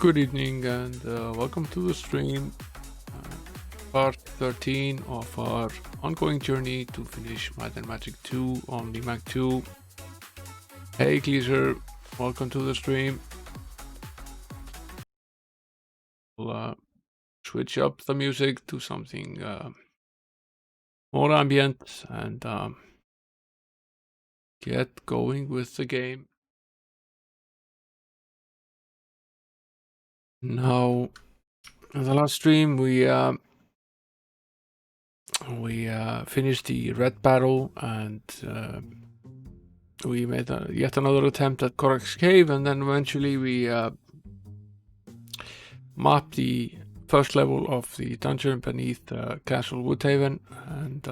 Good evening and welcome to the stream, part 13 of our ongoing journey to finish Might and Magic 2 on the Mac 2. Hey Gleaser, welcome to the stream. We'll switch up the music to something more ambient and get going with the game. Now, in the last stream we finished the red battle and we made yet another attempt at Korak's Cave, and then eventually we mapped the first level of the dungeon beneath Castle Woodhaven, and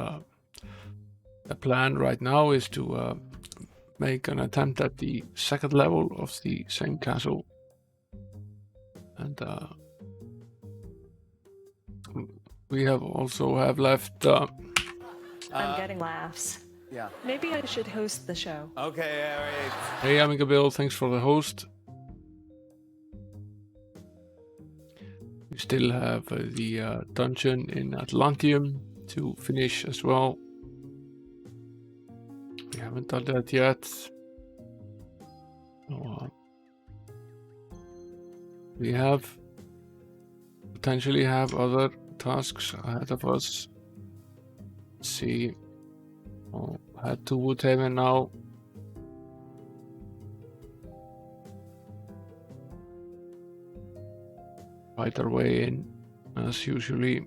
the plan right now is to make an attempt at the second level of the same castle. And we have left I'm getting laughs. Yeah. Maybe I should host the show. Okay, all right. Hey Amiga Bill, thanks for the host. We still have the dungeon in Atlantium to finish as well. We haven't done that yet. So, we potentially have other tasks ahead of us. Let's see. I'll head to Woodhaven now. Fight our way in as usually.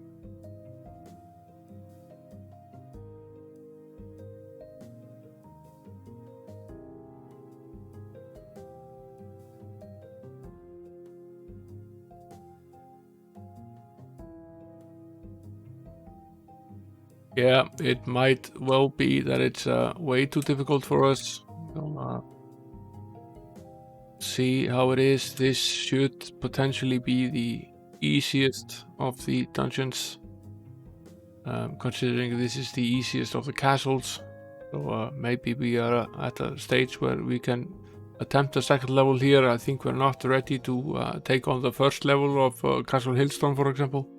Yeah, it might well be that it's way too difficult for us. We'll see how it is. This should potentially be the easiest of the dungeons, considering this is the easiest of the castles. So maybe we are at a stage where we can attempt the second level here. I think we're not ready to take on the first level of Castle Hillstone, for example.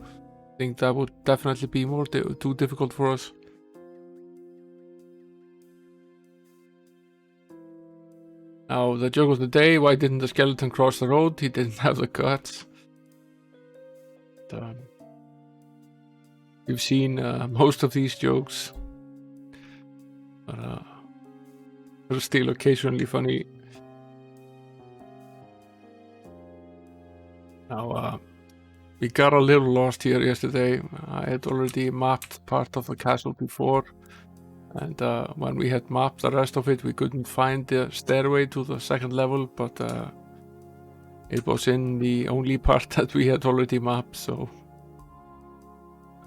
I think that would definitely be too difficult for us. Now, the joke of the day, why didn't the skeleton cross the road? He didn't have the guts. You've seen most of these jokes, but they're still occasionally funny. Now, we got a little lost here yesterday. I had already mapped part of the castle before, and when we had mapped the rest of it, we couldn't find the stairway to the second level, but it was in the only part that we had already mapped, so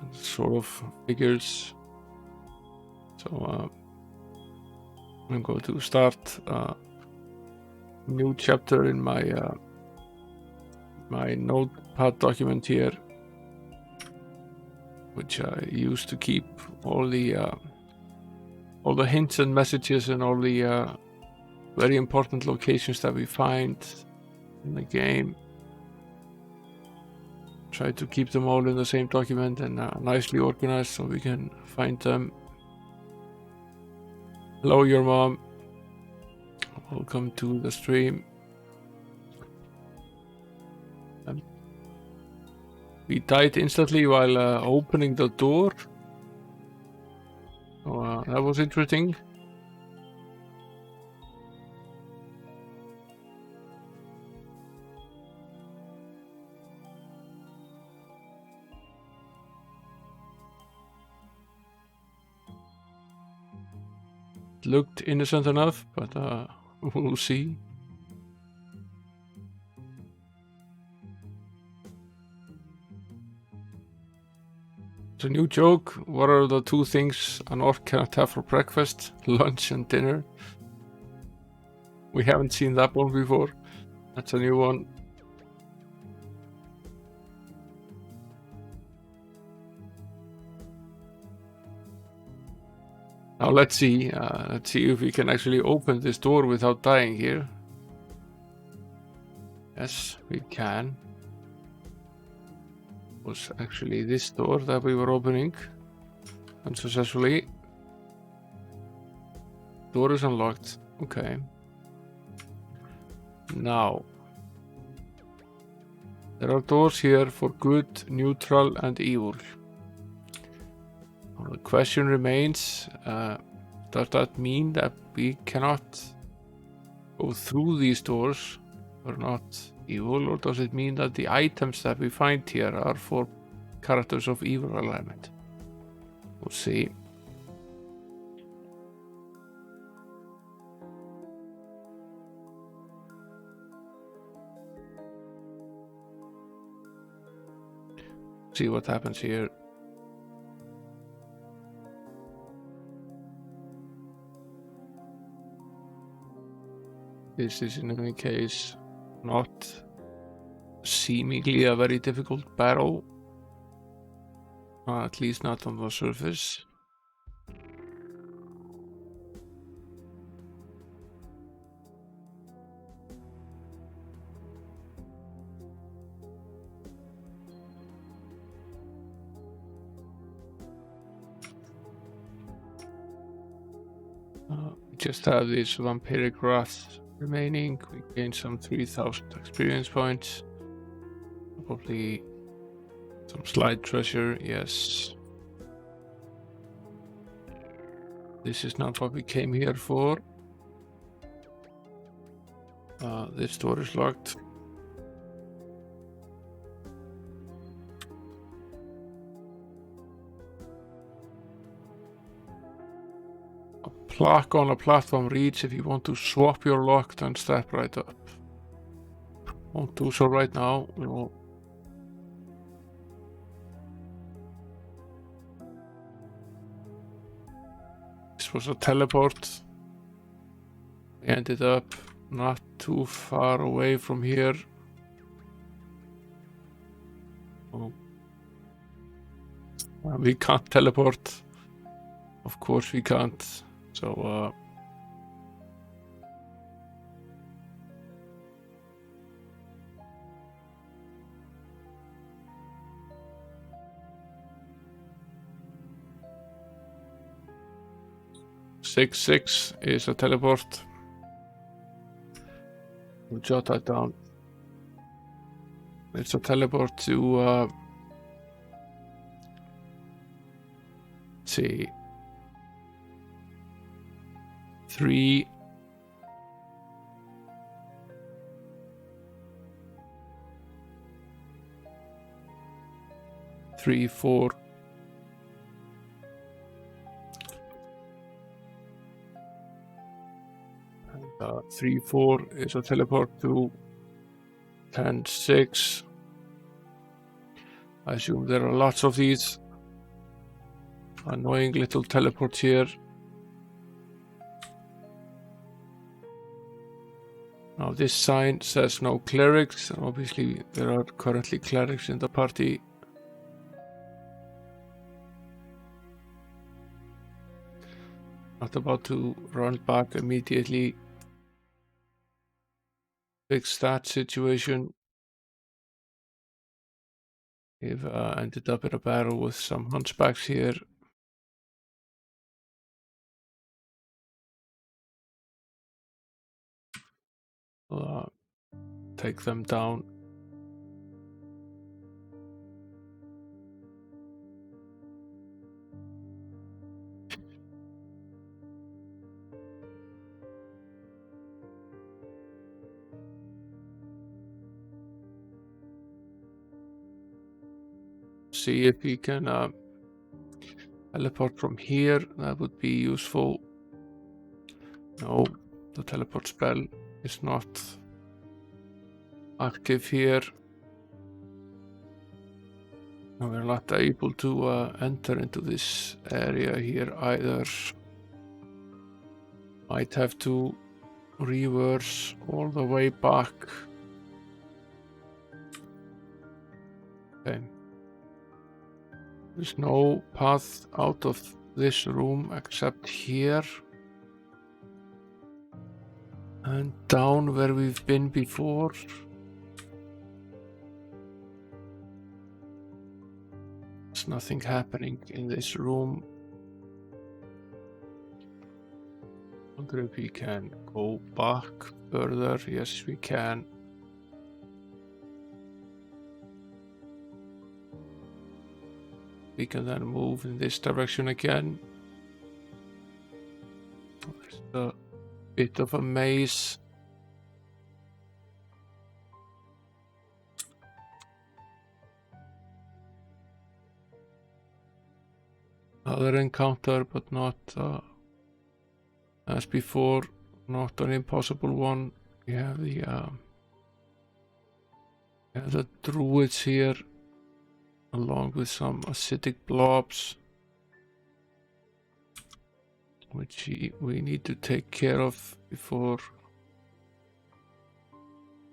it sort of figures. So I'm going to start a new chapter in my my notepad document here, which I use to keep all the hints and messages and all the very important locations that we find in the game. Try to keep them all in the same document and nicely organized so we can find them. Hello, your mom. Welcome to the stream. We died instantly while opening the door. So that was interesting. It looked innocent enough, but we'll see. It's a new joke. What are the two things an orc cannot have for breakfast? Lunch and dinner. We haven't seen that one before. That's a new one. Now let's see if we can actually open this door without dying here. Yes, we can. was actually this door that we were opening unsuccessfully. Door is unlocked. Okay. Now, there are doors here for good, neutral, and evil. Well, the question remains, does that mean that we cannot go through these doors or not evil, or does it mean that the items that we find here are for characters of evil alignment? We'll see. See what happens here. This is in any case not seemingly a very difficult battle, at least not on the surface. We just have this vampiric wrath remaining. We gain some 3,000 experience points. Probably some slight treasure, yes. This is not what we came here for. This door is locked. A plaque on a platform reads, if you want to swap your lock, then step right up. Won't do so right now. We'll This was a teleport. We ended up not too far away from here. Oh. We can't teleport. Of course we can't. So 6 is a teleport. We'll jot that down. It's a teleport to let's see, 3 3 4 3 4 is a teleport to 10 6. I assume there are lots of these annoying little teleports here. Now this sign says no clerics, and obviously there are currently clerics in the party. Not about to run back immediately. Fix that situation. We've ended up in a battle with some hunchbacks here. Take them down. See if we can teleport from here. That would be useful. No, the teleport spell is not active here. And we're not able to enter into this area here either. Might have to reverse all the way back. Okay. There's no path out of this room except here. And down where we've been before. There's nothing happening in this room. I wonder if we can go back further. Yes, we can. We can then move in this direction again. There's a bit of a maze. Another encounter, but not as before, not an impossible one. We have the druids here, along with some acidic blobs, which we need to take care of before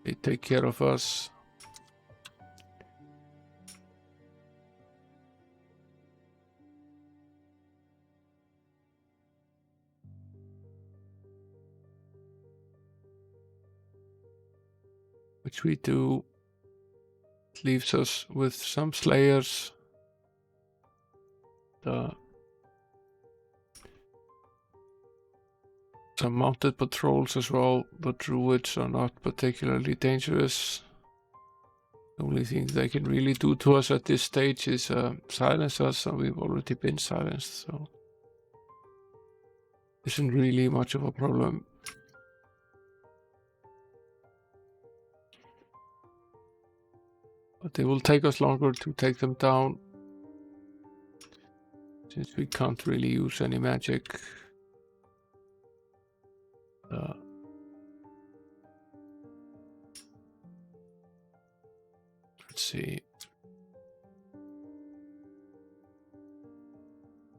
they take care of us. Which we do. It leaves us with some slayers. Some mounted patrols as well, but druids are not particularly dangerous. The only thing they can really do to us at this stage is silence us, and we've already been silenced, so isn't really much of a problem. But it will take us longer to take them down, since we can't really use any magic. Let's see.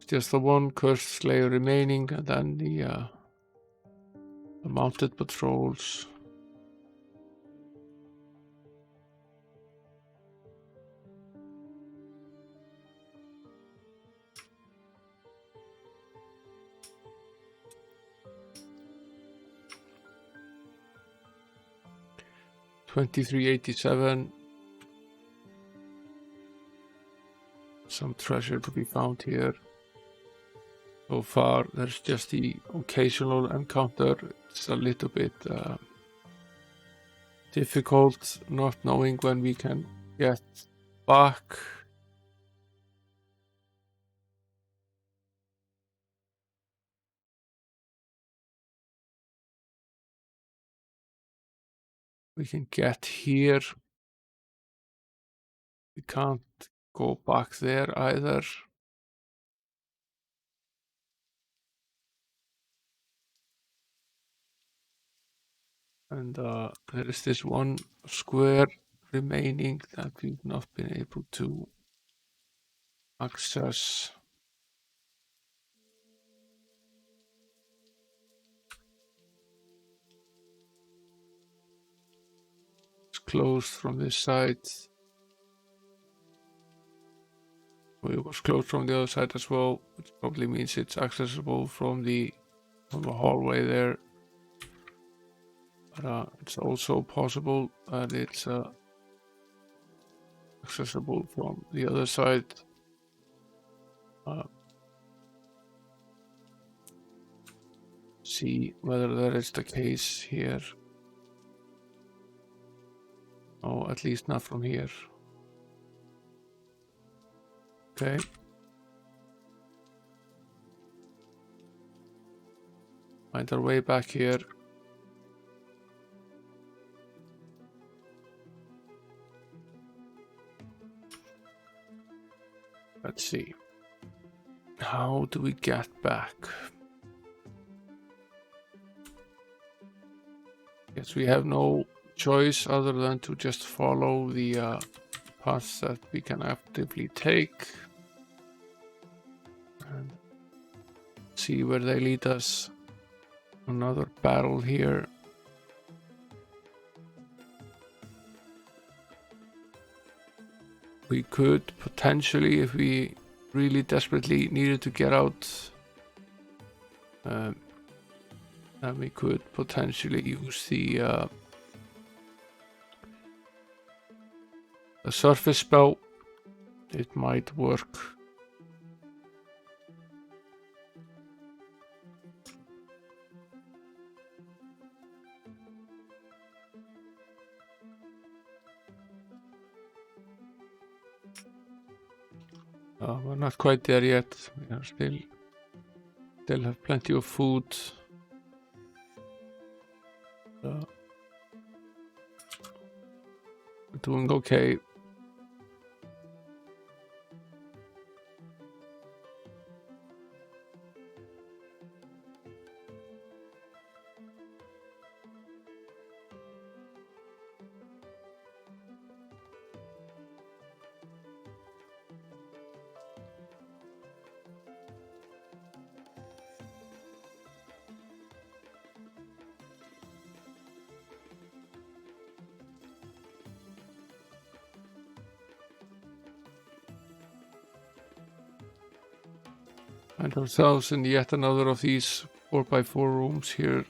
Just the one cursed slayer remaining, and then the mounted patrols. $23.87. Some treasure to be found here. So far, there's just the occasional encounter. It's a little bit difficult not knowing when we can get back. We can get here. We can't go back there either. And there is this one square remaining that we've not been able to access. It's closed from this side. Well, it was closed from the other side as well, which probably means it's accessible from the hallway there. But it's also possible that it's accessible from the other side. See whether that is the case here. Oh, at least not from here. Okay. Find our way back here. Let's see. How do we get back? Guess we have no choice other than to just follow the paths that we can actively take and see where they lead us. Another battle here. We could potentially, if we really desperately needed to get out, then we could potentially use the surface spell it might work. We're not quite there yet. We are still have plenty of food. We're doing okay. Find ourselves in yet another of these 4x4 rooms here.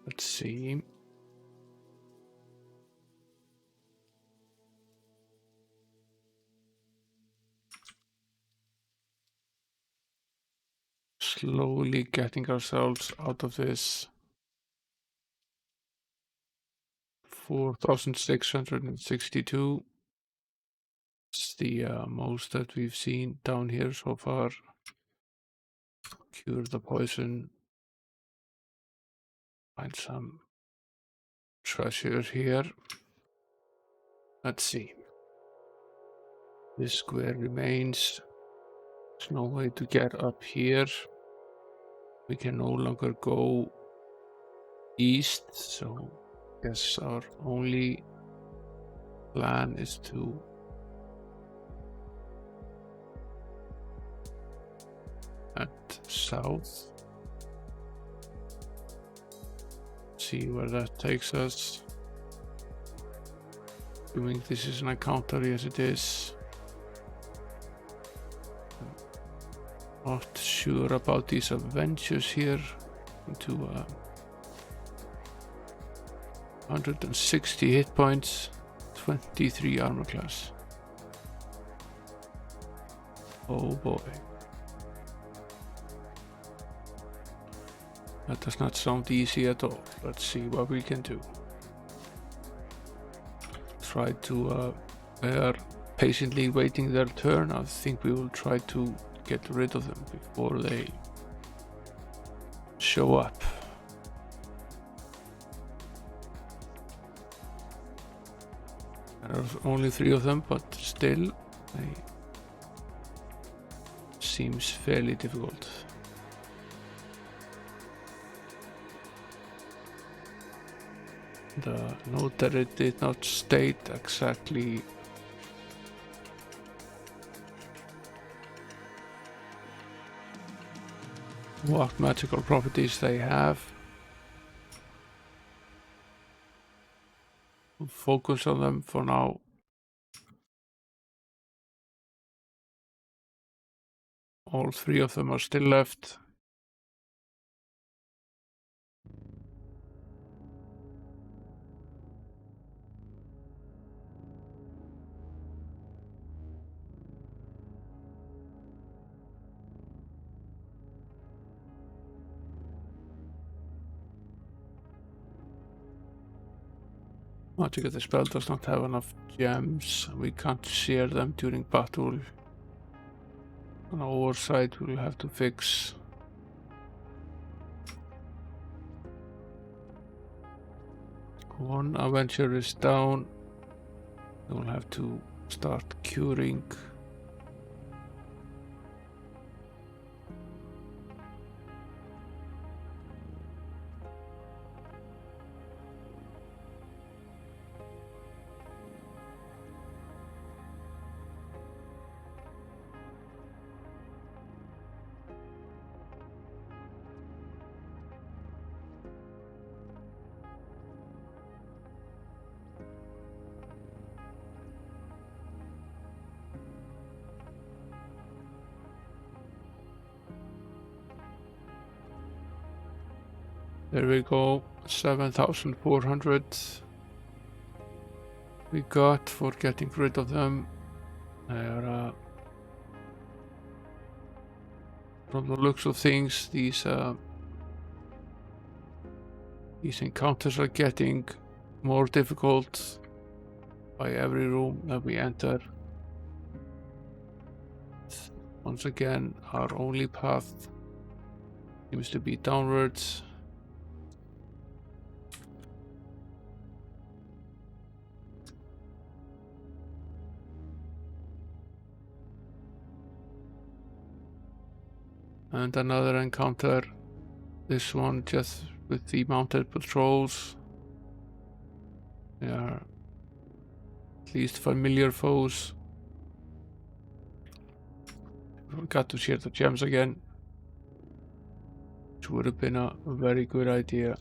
Let's see. Slowly getting ourselves out of this 4,662. It's the most that we've seen down here so far. Cure the poison. Find some treasure here. Let's see. This square remains. There's no way to get up here. We can no longer go east, so I guess our only plan is to head south. See where that takes us. Assuming this is an encounter, yes it is. Not sure about these adventures here. Into 160 hit points, 23 armor class. Oh boy. That does not sound easy at all. Let's see what we can do. Try to, they are patiently waiting their turn. I think we will try to get rid of them before they show up. There are only 3 of them, but still, they seems fairly difficult. Note that it did not state exactly what magical properties they have. We'll focus on them for now. All 3 of them are still left. Magic of the spell does not have enough gems. We can't share them during battle. On our side, we'll have to fix. One adventure is down. We'll have to start curing. There we go, 7,400 we got for getting rid of them. They're, from the looks of things, these encounters are getting more difficult by every room that we enter. Once again, our only path seems to be downwards. And another encounter, this one just with the mounted patrols. They are at least familiar foes. Got to share the gems again, which would have been a very good idea.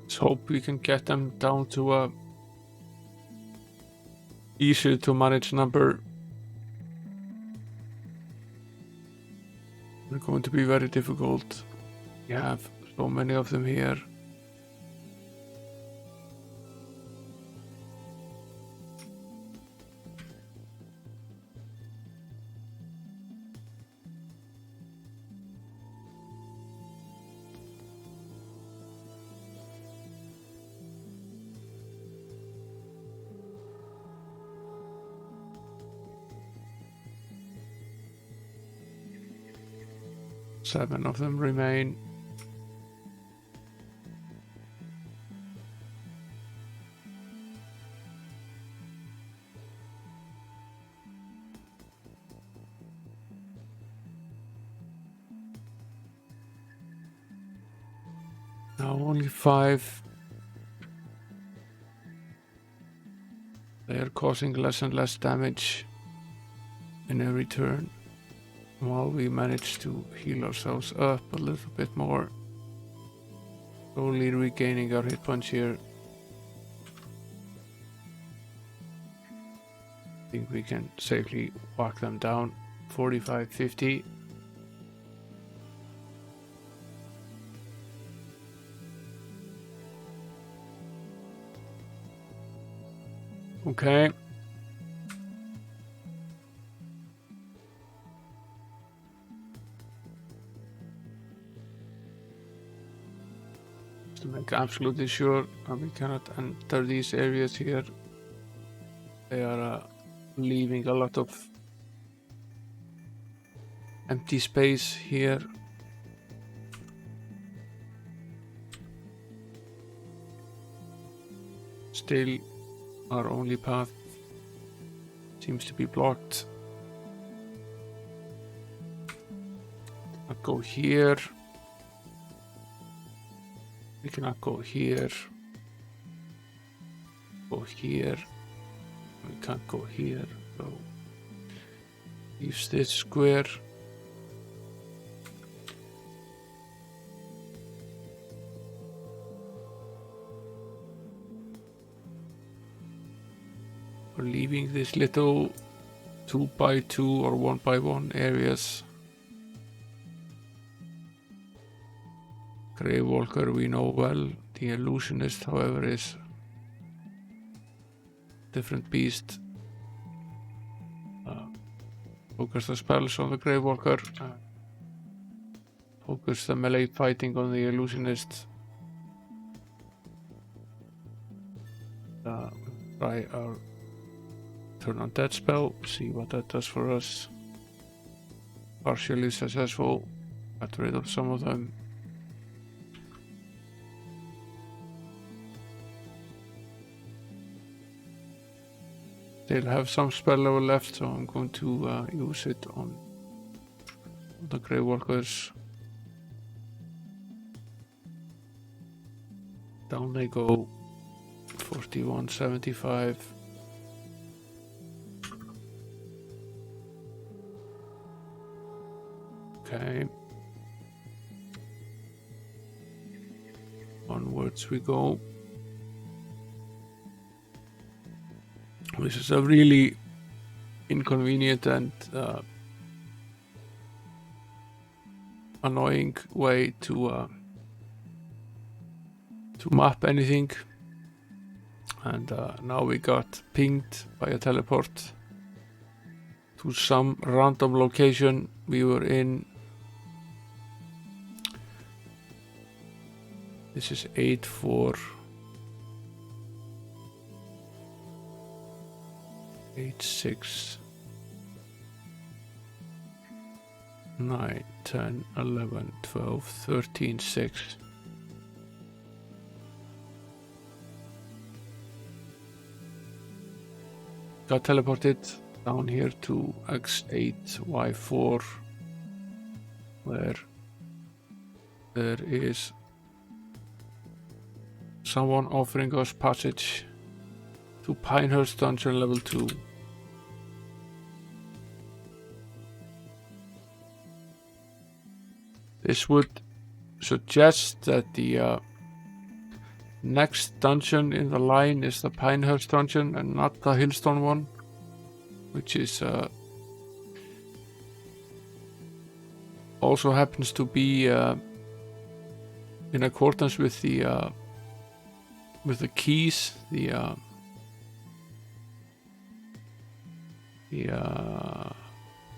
Let's hope we can get them down to a easier to manage number. They're going to be very difficult. We have so many of them here. Seven of them remain. Now only 5. They are causing less and less damage in every turn, while we manage to heal ourselves up a little bit more. Slowly regaining our hit points here. I think we can safely whack them down. 45, 50. Okay. To make absolutely sure we cannot enter these areas here. They are leaving a lot of empty space here. Still, our only path seems to be blocked. I'll go here. We cannot go here. Go here. We can't go here. So use this square. we're leaving these little 2x2 or 1x1 areas. Gravewalker we know well. The Illusionist, however, is different beast. Focus the spells on the Gravewalker. Focus the melee fighting on the Illusionist. Try our turn on dead spell, see what that does for us. Partially successful, got rid of some of them. Still have some spell level left, so I'm going to use it on the Grey Walkers. Down they go. 4175. Okay. Onwards we go. This is a really inconvenient and annoying way to map anything. And now we got pinged by a teleport to some random location we were in. This is 86 9 10 11 12 13 6. Got teleported down here to X8Y4, where there is someone offering us passage to Pinehurst Dungeon level 2. This would suggest that the next dungeon in the line is the Pinehurst Dungeon and not the Hillstone one, which is also happens to be in accordance with the keys. The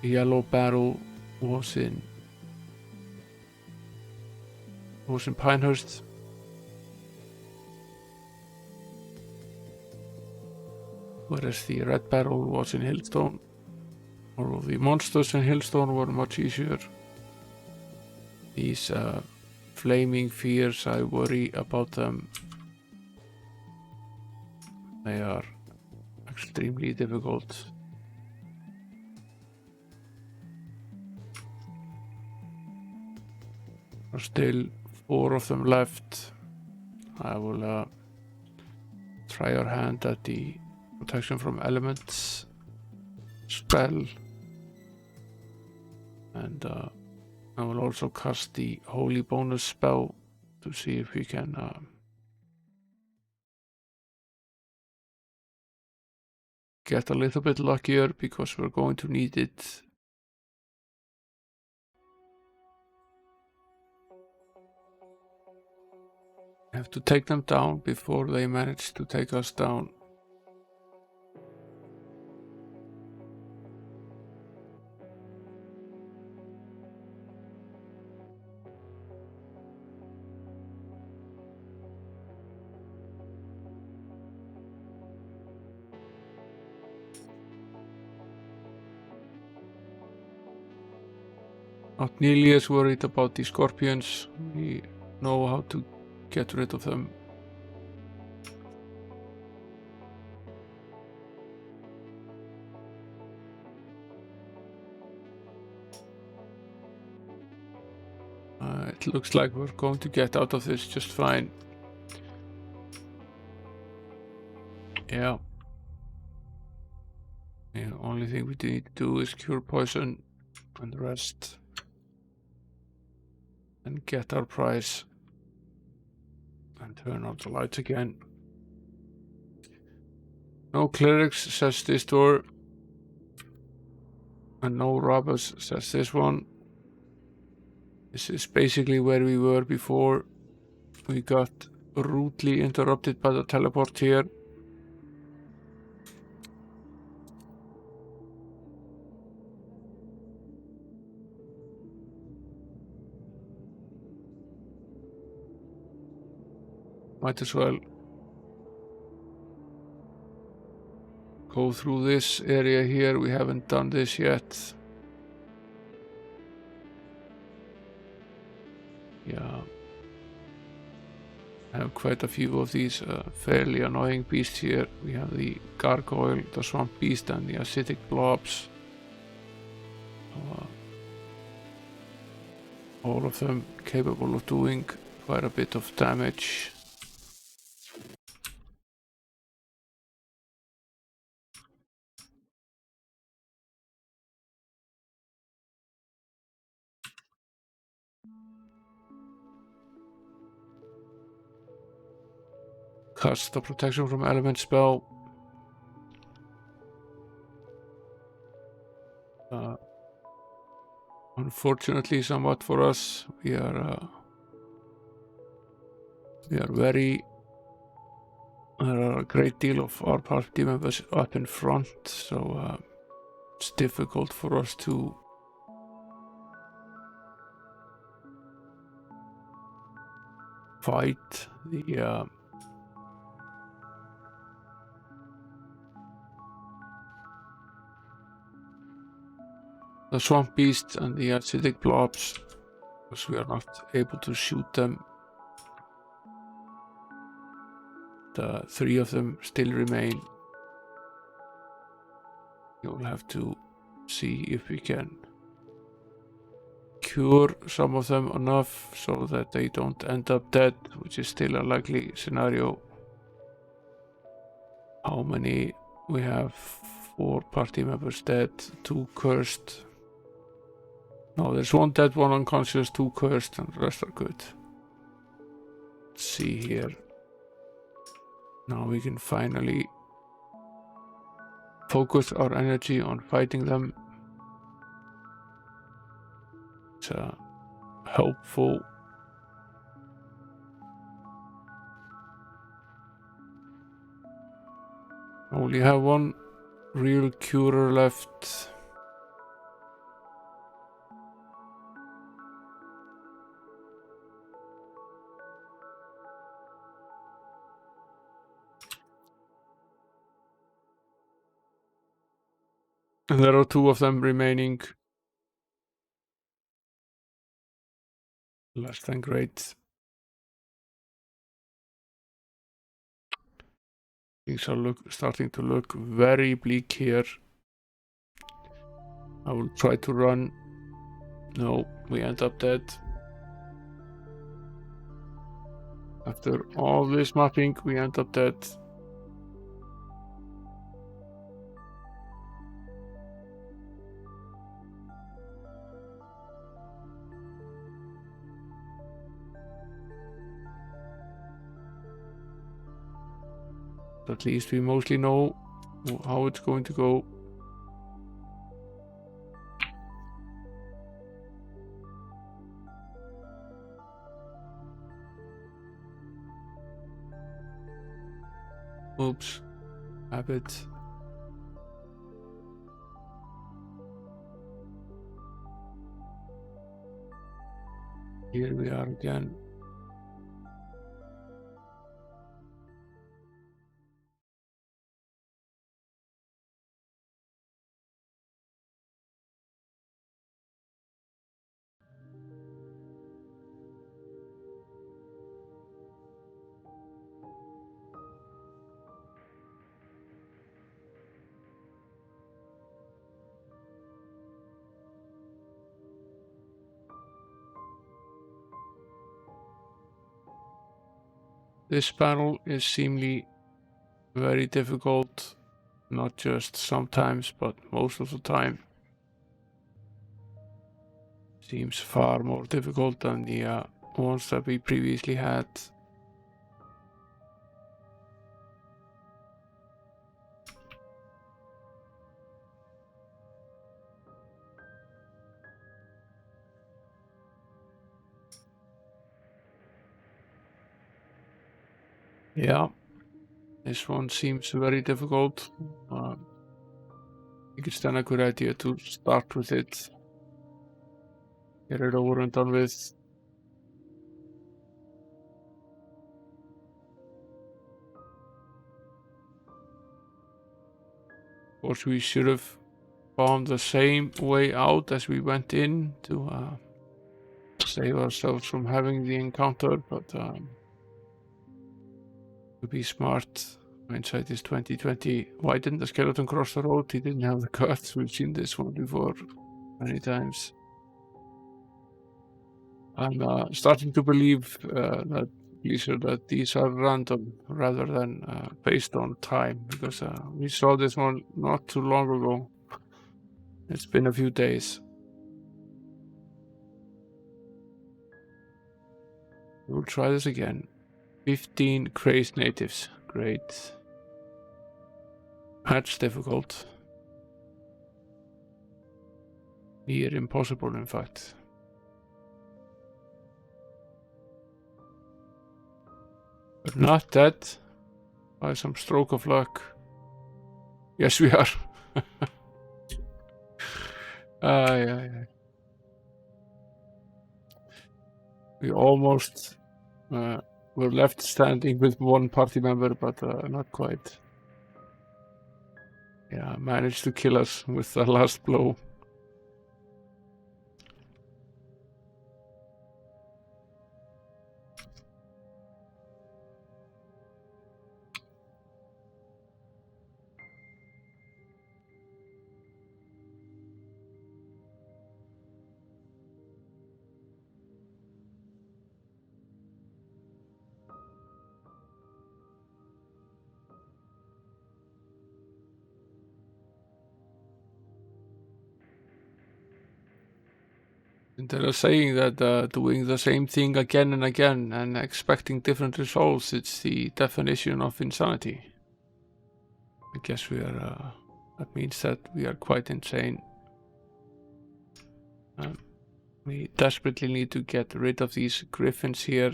yellow barrel was in Pinehurst. Whereas the red barrel was in Hillstone. Although the monsters in Hillstone were much easier. These flaming fears, I worry about them. They are extremely difficult. There are still 4 of them left. I will try our hand at the protection from elements spell, and I will also cast the holy bonus spell to see if we can get a little bit luckier, because we're going to need it. I have to take them down before they manage to take us down. Not nearly as worried about the scorpions. We know how to get rid of them. It looks like we're going to get out of this just fine. Yeah. The only thing we need to do is cure poison and the rest, and get our prize and turn on the lights again. No clerics, says this door. And no robbers, says this one. This is basically where we were before. We got rudely interrupted by the teleport here. Might as well go through this area here. We haven't done this yet. Yeah. I have quite a few of these fairly annoying beasts here. We have the gargoyle, the swamp beast, and the acidic blobs. All of them capable of doing quite a bit of damage. Cast the protection from element spell. Unfortunately, somewhat for us, we are very. There are a great deal of our party members up in front, so it's difficult for us to fight the swamp beast and the acidic blobs, because we are not able to shoot them. The 3 of them still remain. You'll have to see if we can cure some of them enough so that they don't end up dead, which is still a likely scenario. How many? We have 4 party members dead, 2 cursed. No, there's 1 dead, 1 unconscious, 2 cursed, and the rest are good. Let's see here. Now we can finally focus our energy on fighting them. It's helpful. Only have 1 real curer left. And there are 2 of them remaining. Less than great. Things are starting to look very bleak here. I will try to run. No, we end up dead. After all this mapping, we end up dead. At least we mostly know how it's going to go. Oops, habit. Here we are again. This battle is seemingly very difficult, not just sometimes, but most of the time. Seems far more difficult than the ones that we previously had. Yeah, this one seems very difficult. I think it's then a good idea to start with it. Get it over and done with. Of course, we should have found the same way out as we went in to save ourselves from having the encounter, but to be smart, hindsight is 2020. Why didn't the skeleton cross the road? He didn't have the guts. We've seen this one before many times. I'm starting to believe that these are random rather than based on time, because we saw this one not too long ago. It's been a few days. We'll try this again. 15 crazed natives. Great. That's difficult. Near impossible, in fact. But not dead. By some stroke of luck. Yes, we are. Yeah. We almost were left standing with one party member, but not quite. Yeah, managed to kill us with the last blow. And they're saying that doing the same thing again and again and expecting different results, it's the definition of insanity. I guess we are, that means that we are quite insane. We desperately need to get rid of these griffins here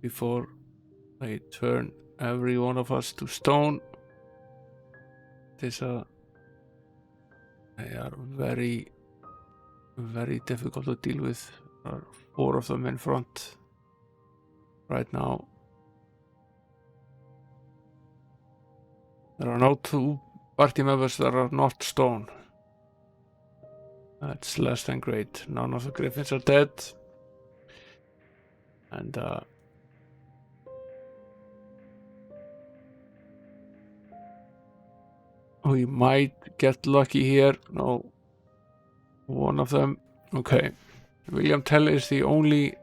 before they turn every one of us to stone. They are very, very difficult to deal with. There are 4 of them in front right now. There are now 2 party members that are not stone. That's less than great. None of the griffins are dead. And we might get lucky here. No. One of them. Okay. William Tell is the only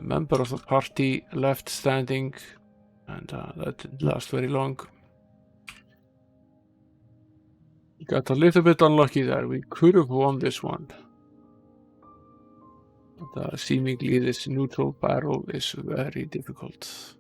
member of the party left standing. And that didn't last very long. We got a little bit unlucky there. We could have won this one. But seemingly this neutral barrel is very difficult.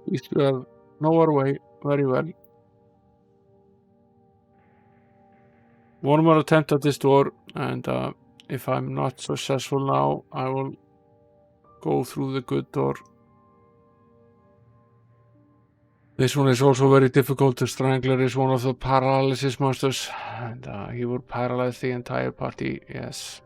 We still know our way very well. One more attempt at this door, and if I'm not successful now, I will go through the good door. This one is also very difficult. The Strangler is one of the paralysis monsters, and he will paralyze the entire party, yes.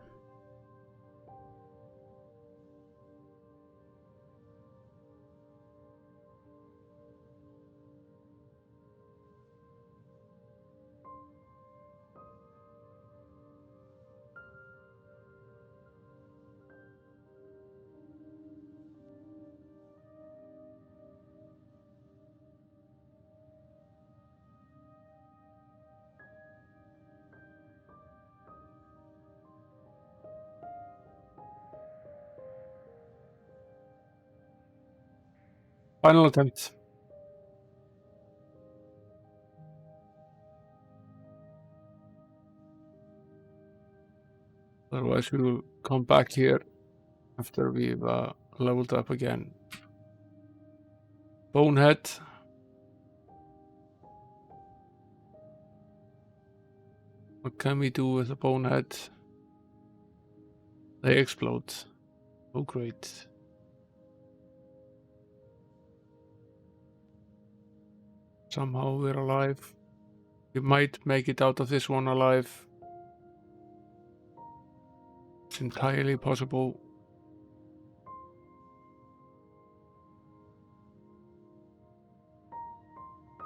Final attempt. Otherwise we will come back here after we've leveled up again. Bonehead. What can we do with a bonehead? They explode. Oh great. Somehow we're alive. We might make it out of this one alive. It's entirely possible.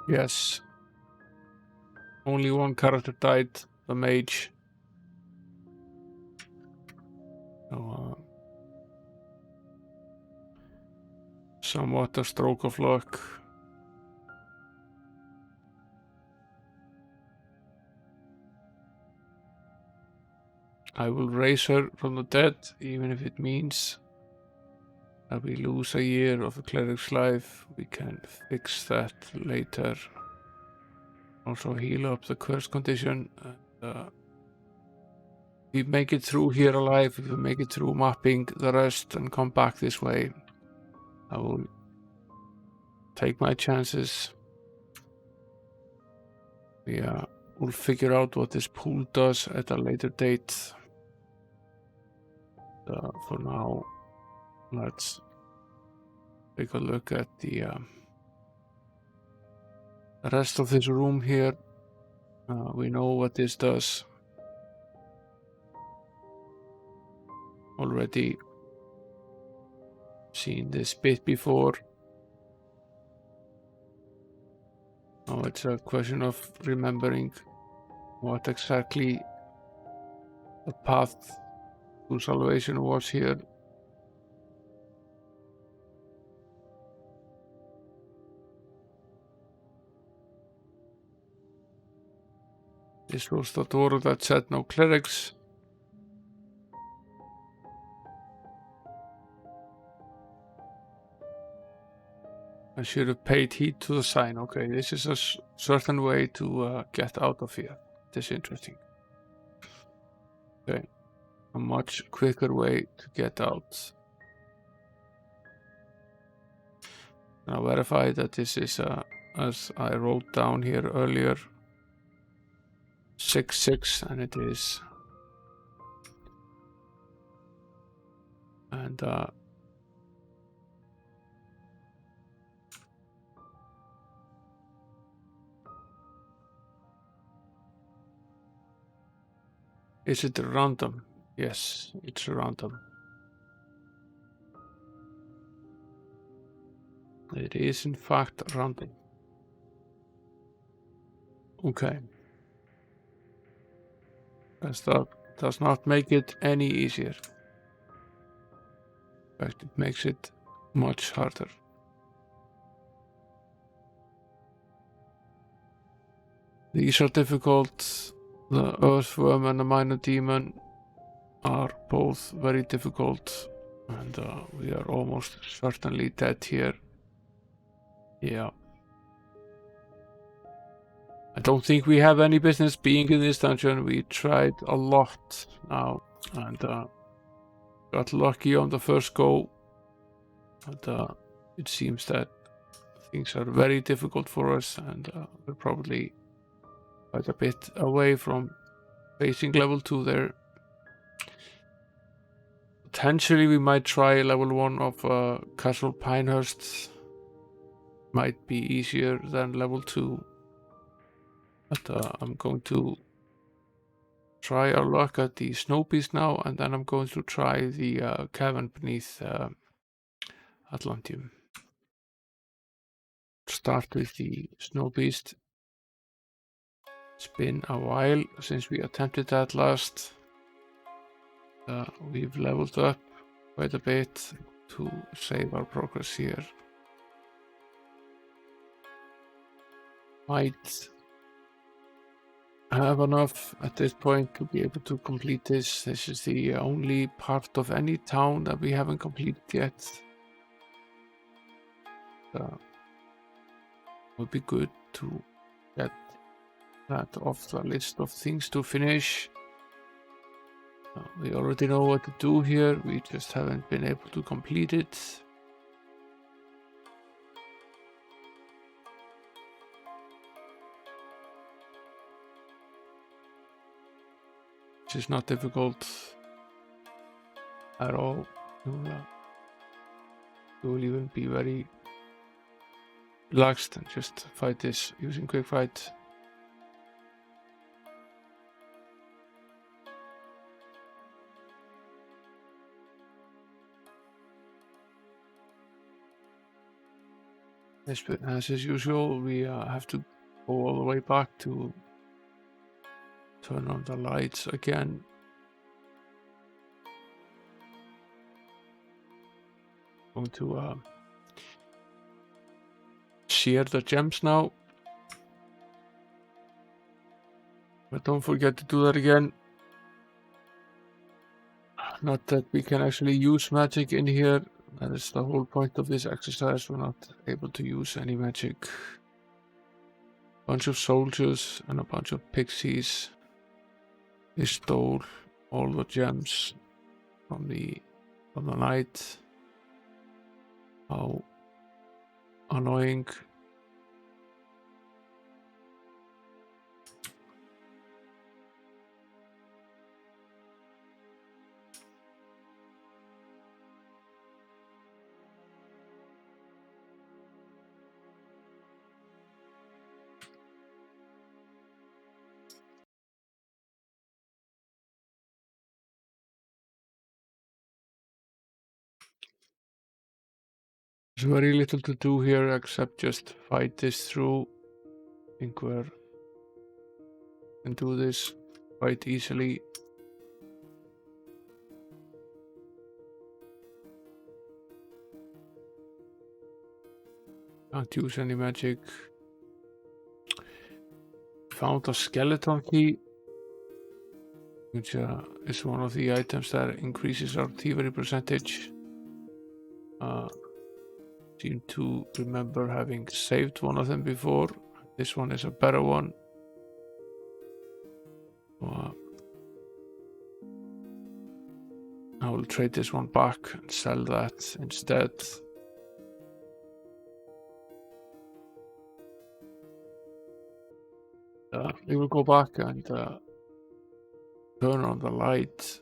Yes. Only one character died, the mage. So, somewhat a stroke of luck. I will raise her from the dead, even if it means that we lose a year of the cleric's life. We can fix that later. Also heal up the curse condition. And, if we make it through here alive, if we make it through mapping the rest and come back this way, I will take my chances. We'll figure out what this pool does at a later date. For now, let's take a look at the rest of this room here. We know what this does. Already seen this bit before. Now it's a question of remembering what exactly the path to salvation was here. This was the door that said no clerics. I should have paid heed to the sign. Okay, this is a certain way to get out of here. This is interesting. Okay, a much quicker way to get out. Now verify that this is, as I wrote down here earlier, 6-6, and it is. And is it random? Yes, it's random. It is in fact random. Okay. That does not make it any easier. In fact, it makes it much harder. These are difficult. The Earthworm and the Minor Demon are both very difficult, and we are almost certainly dead here. Yeah. I don't think we have any business being in this dungeon. We tried a lot now, and got lucky on the first go. And it seems that things are very difficult for us, and we're probably quite a bit away from facing level 2 there. Potentially we might try level 1 of Castle Pinehurst. Might be easier than level 2. But I'm going to try our luck at the Snowbeast now, and then I'm going to try the Cavern beneath Atlantium. Start with the Snowbeast. It's been a while since we attempted that last. We've leveled up quite a bit to save our progress here. Might have enough at this point to be able to complete this. This is the only part of any town that we haven't completed yet. Would be good to get that off the list of things to finish. We already know what to do here, we just haven't been able to complete it. Which is not difficult at all. You will even be very relaxed and just fight this using quick fight. As is usual, we have to go all the way back to turn on the lights again. Going to share the gems now. But don't forget to do that again. Not that we can actually use magic in here. That is the whole point of this exercise. We're not able to use any magic. Bunch of soldiers and a bunch of pixies. They stole all the gems from the knight. How annoying. There's very little to do here except just fight this through. I think we can do this quite easily. Can't use any magic. Found a skeleton key, which is one of the items that increases our thievery percentage. Seem to remember having saved one of them before. This one is a better one. I will trade this one back and sell that instead. We will go back and turn on the light.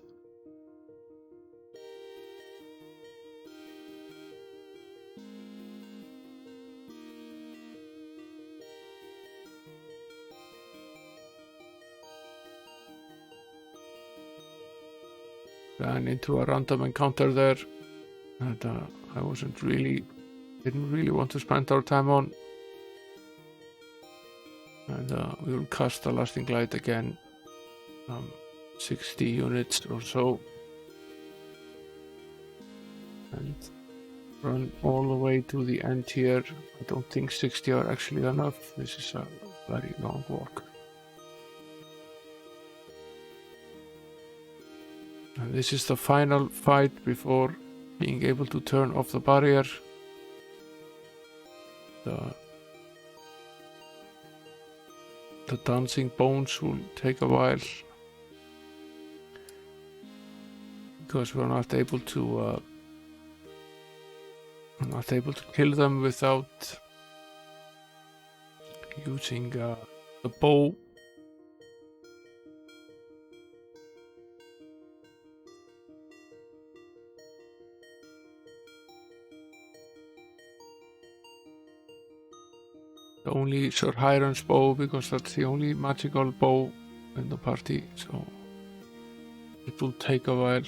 Ran into a random encounter there that I didn't really want to spend our time on. And we will cast the lasting light again, 60 units or so, and run all the way to the end here. I don't think 60 are actually enough. This is a very long walk. And this is the final fight before being able to turn off the barrier. The dancing bones will take a while because we're not able to kill them without using the bow. Only Sir Hiram's bow, because that's the only magical bow in the party, so it will take a while.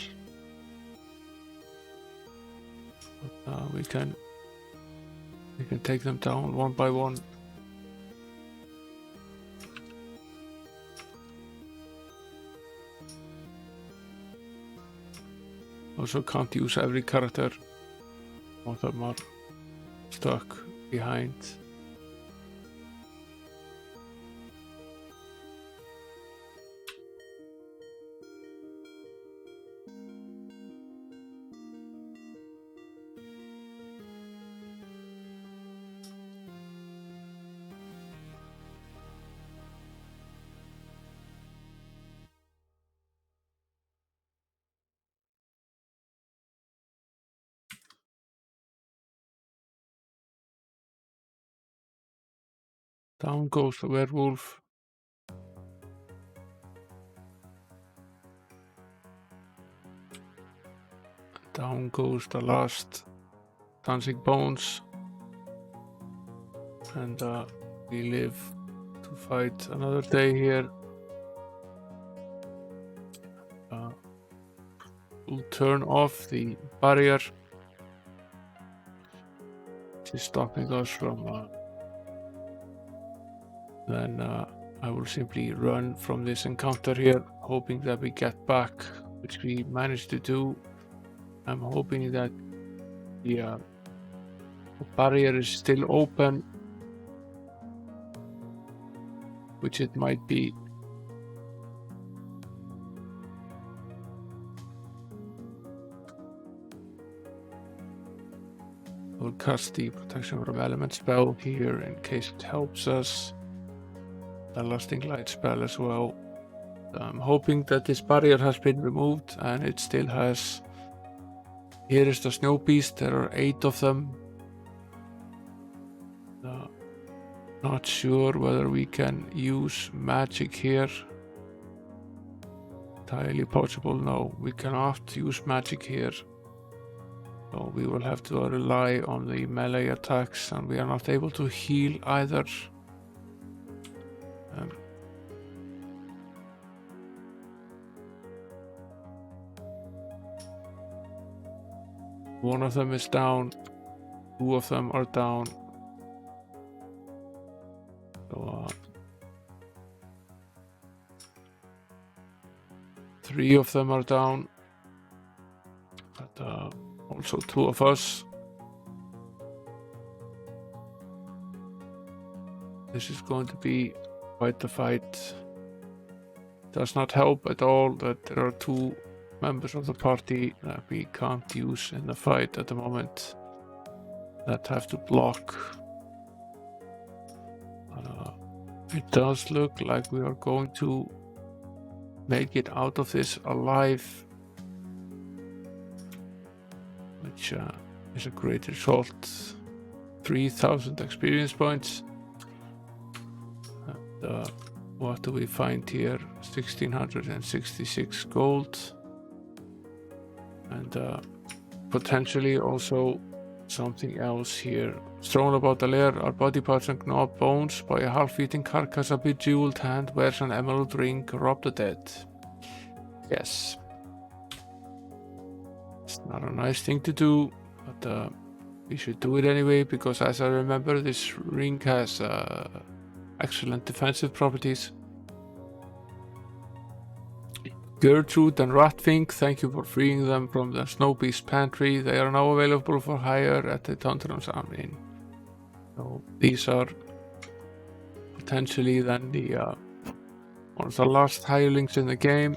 But we can take them down one by one. Also can't use every character. Some of them are stuck behind. Down goes the werewolf. Down goes the last dancing bones. And we live to fight another day here. We'll turn off the barrier, which is stopping us from then I will simply run from this encounter here, hoping that we get back, which we managed to do. I'm hoping that the barrier is still open, which it might be. We'll cast the protection from element spell here in case it helps us. The lasting light spell as well. I'm hoping that this barrier has been removed, and it still has. Here is the Snowbeast. There are 8 of them. Not sure whether we can use magic here. Entirely possible. No, we cannot use magic here. So we will have to rely on the melee attacks, and we are not able to heal either. One of them is down, 2 of them are down. So 3 of them are down, but also 2 of us. This is going to be quite the fight. Does not help at all that there are 2 members of the party that we can't use in the fight at the moment, that have to block. It does look like we are going to make it out of this alive, which is a great result. 3,000 experience points. And what do we find here? 1,666 gold. And potentially also something else here. Strewn about the lair are body parts and gnawed bones. By a half-eaten carcass, a bejeweled hand wears an emerald ring. Rob the dead. Yes. It's not a nice thing to do, but we should do it anyway, because as I remember, this ring has excellent defensive properties. Gertrude and Ratfink, thank you for freeing them from the Snowbeast pantry. They are now available for hire at the Tundara's Inn. So these are potentially then the one of the last hirelings in the game.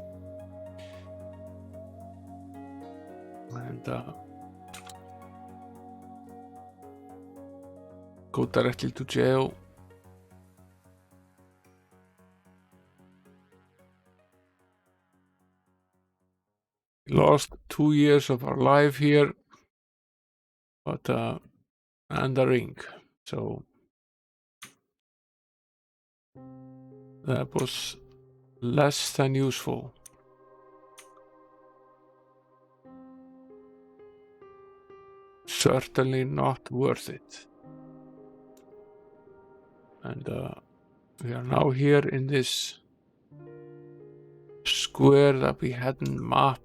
And go directly to jail. We lost 2 years of our life here, but and a ring, so that was less than useful. Certainly not worth it. And we are now here in this square that we hadn't mapped.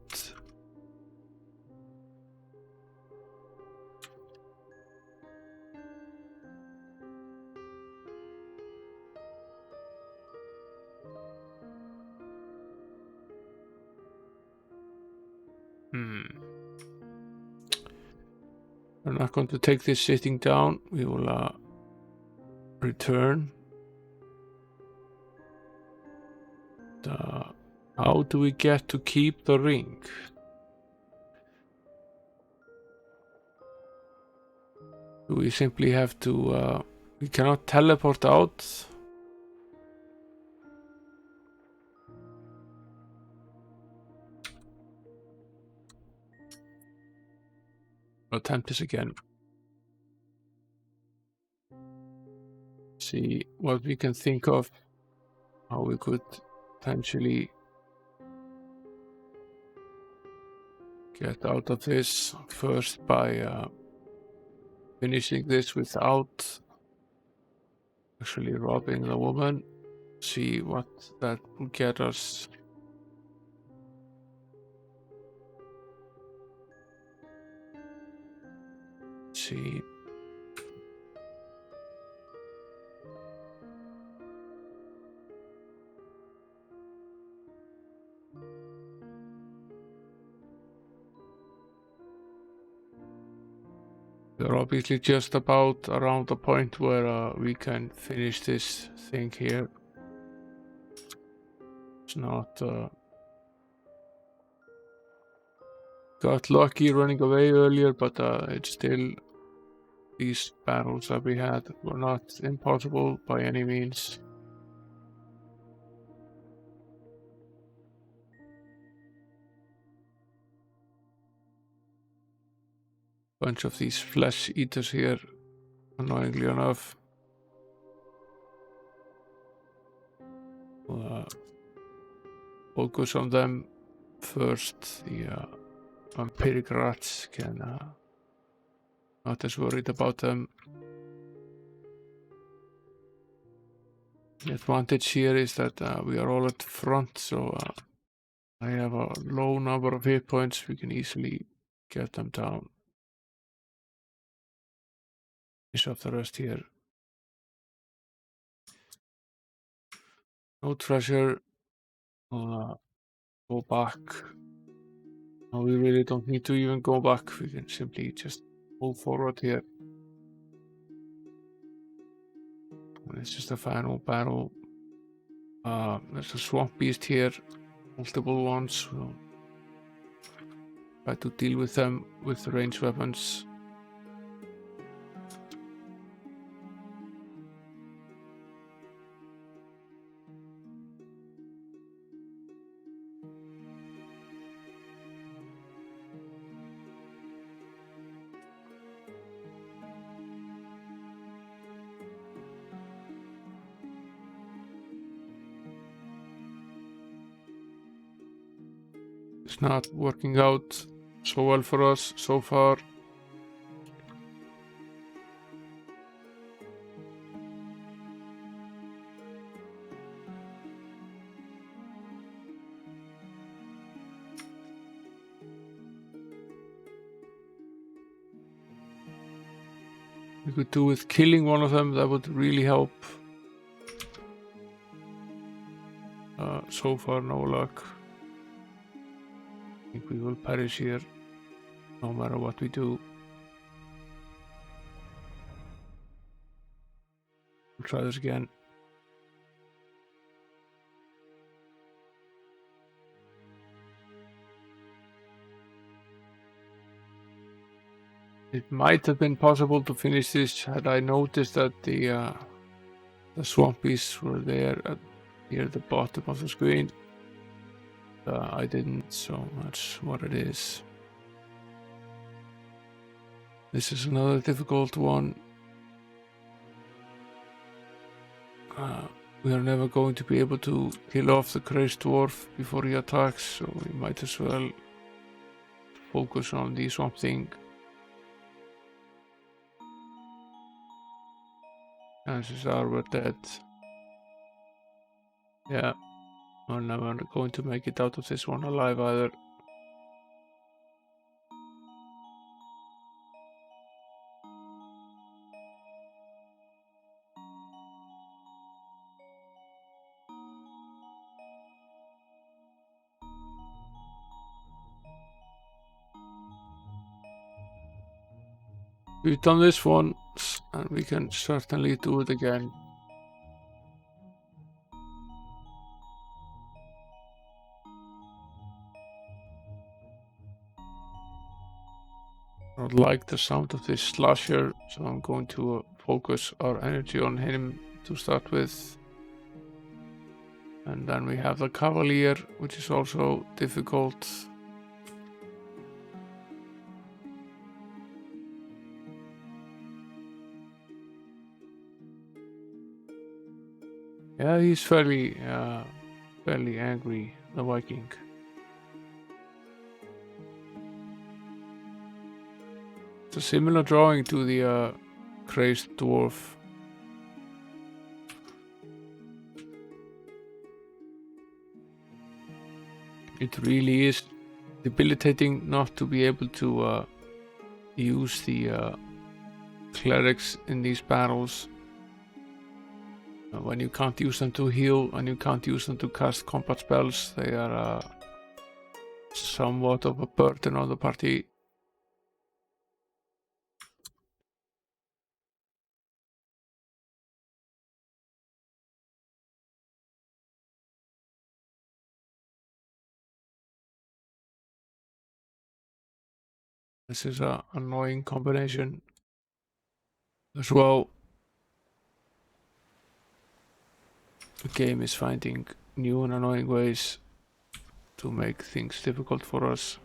We're not going to take this sitting down. We will return. How do we get to keep the ring? Do we simply have to... we cannot teleport out? Attempt this again. see what we can think of, how we could potentially get out of this. First by finishing this without actually robbing the woman. See what that will get us. See. We're obviously just about around the point where we can finish this thing here. It's not got lucky running away earlier, but it's still, these battles that we had were not impossible by any means. Bunch of these flesh eaters here, annoyingly enough. We'll focus on them first. The vampiric rats can not as worried about them. The advantage here is that we are all at the front, so I have a low number of hit points. We can easily get them down. Finish off the rest here. No treasure. We'll go back. No, we really don't need to even go back. We can simply just move forward here. And it's just a final battle. There's a swamp beast here. Multiple ones. We'll try to deal with them with the ranged weapons. It's not working out so well for us so far. We could do with killing one of them, that would really help. So far, no luck. I think we will perish here, no matter what we do. We'll try this again. It might have been possible to finish this had I noticed that the swamp beasts were there near the bottom of the screen. I didn't, so that's what it is. This is another difficult one. We are never going to be able to kill off the crazed dwarf before he attacks, so we might as well focus on the swamp thing. Chances are we're dead. Yeah, we're never going to make it out of this one alive either. We've done this once, and we can certainly do it again. I don't like the sound of this slasher, so I'm going to focus our energy on him to start with. And then we have the cavalier, which is also difficult. Yeah, he's fairly angry, the Viking. It's a similar drawing to the crazed dwarf. It really is debilitating not to be able to use the clerics in these battles. When you can't use them to heal and you can't use them to cast combat spells, they are somewhat of a burden on the party. This is an annoying combination as well. The game is finding new and annoying ways to make things difficult for us.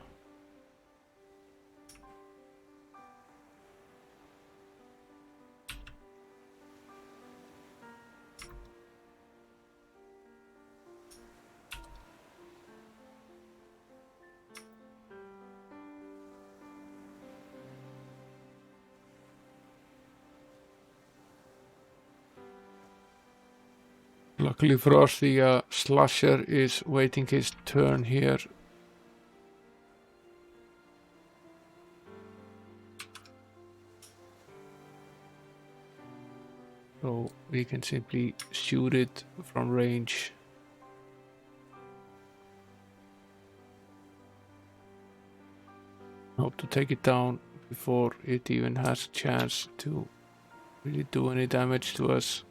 Luckily for us, the slasher is waiting his turn here. So we can simply shoot it from range. Hope to take it down before it even has a chance to really do any damage to us.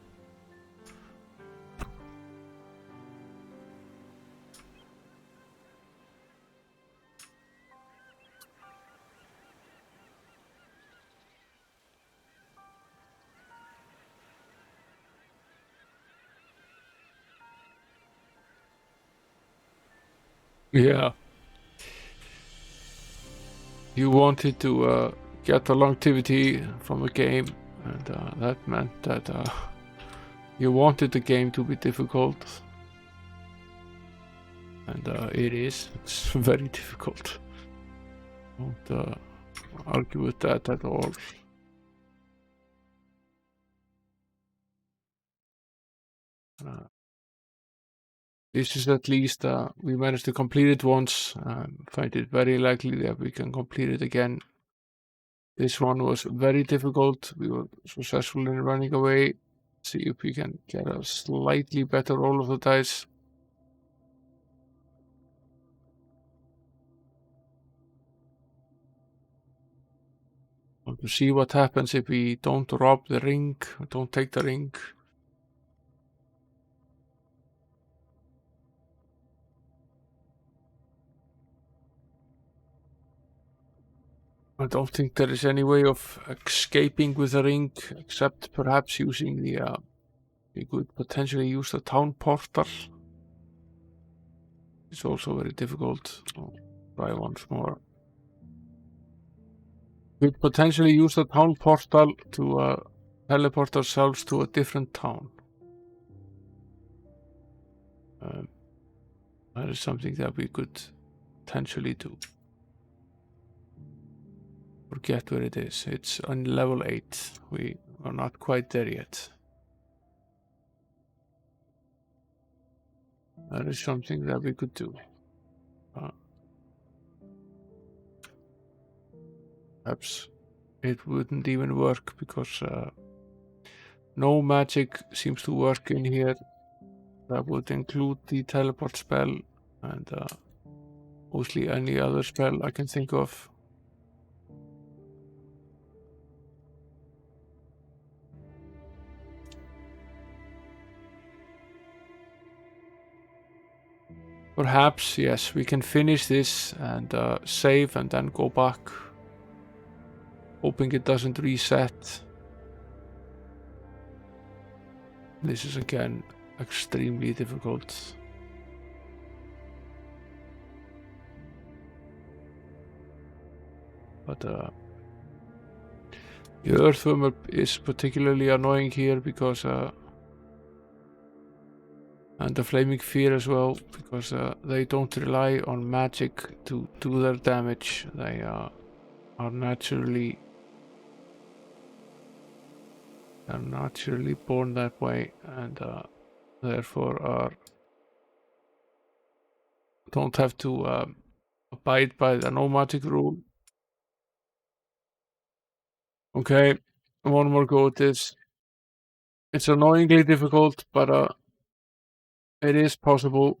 Yeah. You wanted to get the longevity from the game, and that meant that you wanted the game to be difficult. And it is. It's very difficult. Don't argue with that at all. This is at least, we managed to complete it once. Find it very likely that we can complete it again. This one was very difficult. We were successful in running away. See if we can get a slightly better roll of the dice. Want to see what happens if we don't rob the ring, don't take the ring. I don't think there is any way of escaping with the ring, except perhaps using the, we could potentially use the town portal. It's also very difficult. So try once more. We could potentially use the town portal to teleport ourselves to a different town. That is something that we could potentially do. Forget where it is. It's on level 8. We are not quite there yet. That is something that we could do. Perhaps it wouldn't even work because no magic seems to work in here. That would include the teleport spell and mostly any other spell I can think of. Perhaps, yes, we can finish this and save and then go back. Hoping it doesn't reset. This is again extremely difficult. But the earthworm is particularly annoying here because And the Flaming Fear as well, because they don't rely on magic to do their damage. They are naturally born that way, and therefore don't have to abide by the no magic rule. Okay, one more go at this. It's annoyingly difficult, but it is possible.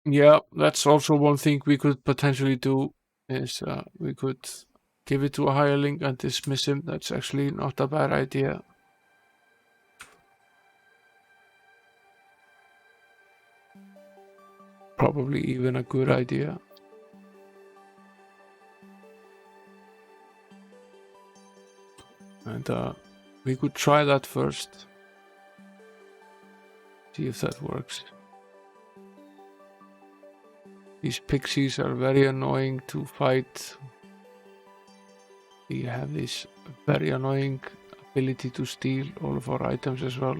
Yeah, that's also one thing we could potentially do, is we could give it to a hireling and dismiss him. That's actually not a bad idea. Probably even a good idea. And we could try that first. See if that works. These pixies are very annoying to fight. We have this very annoying ability to steal all of our items as well.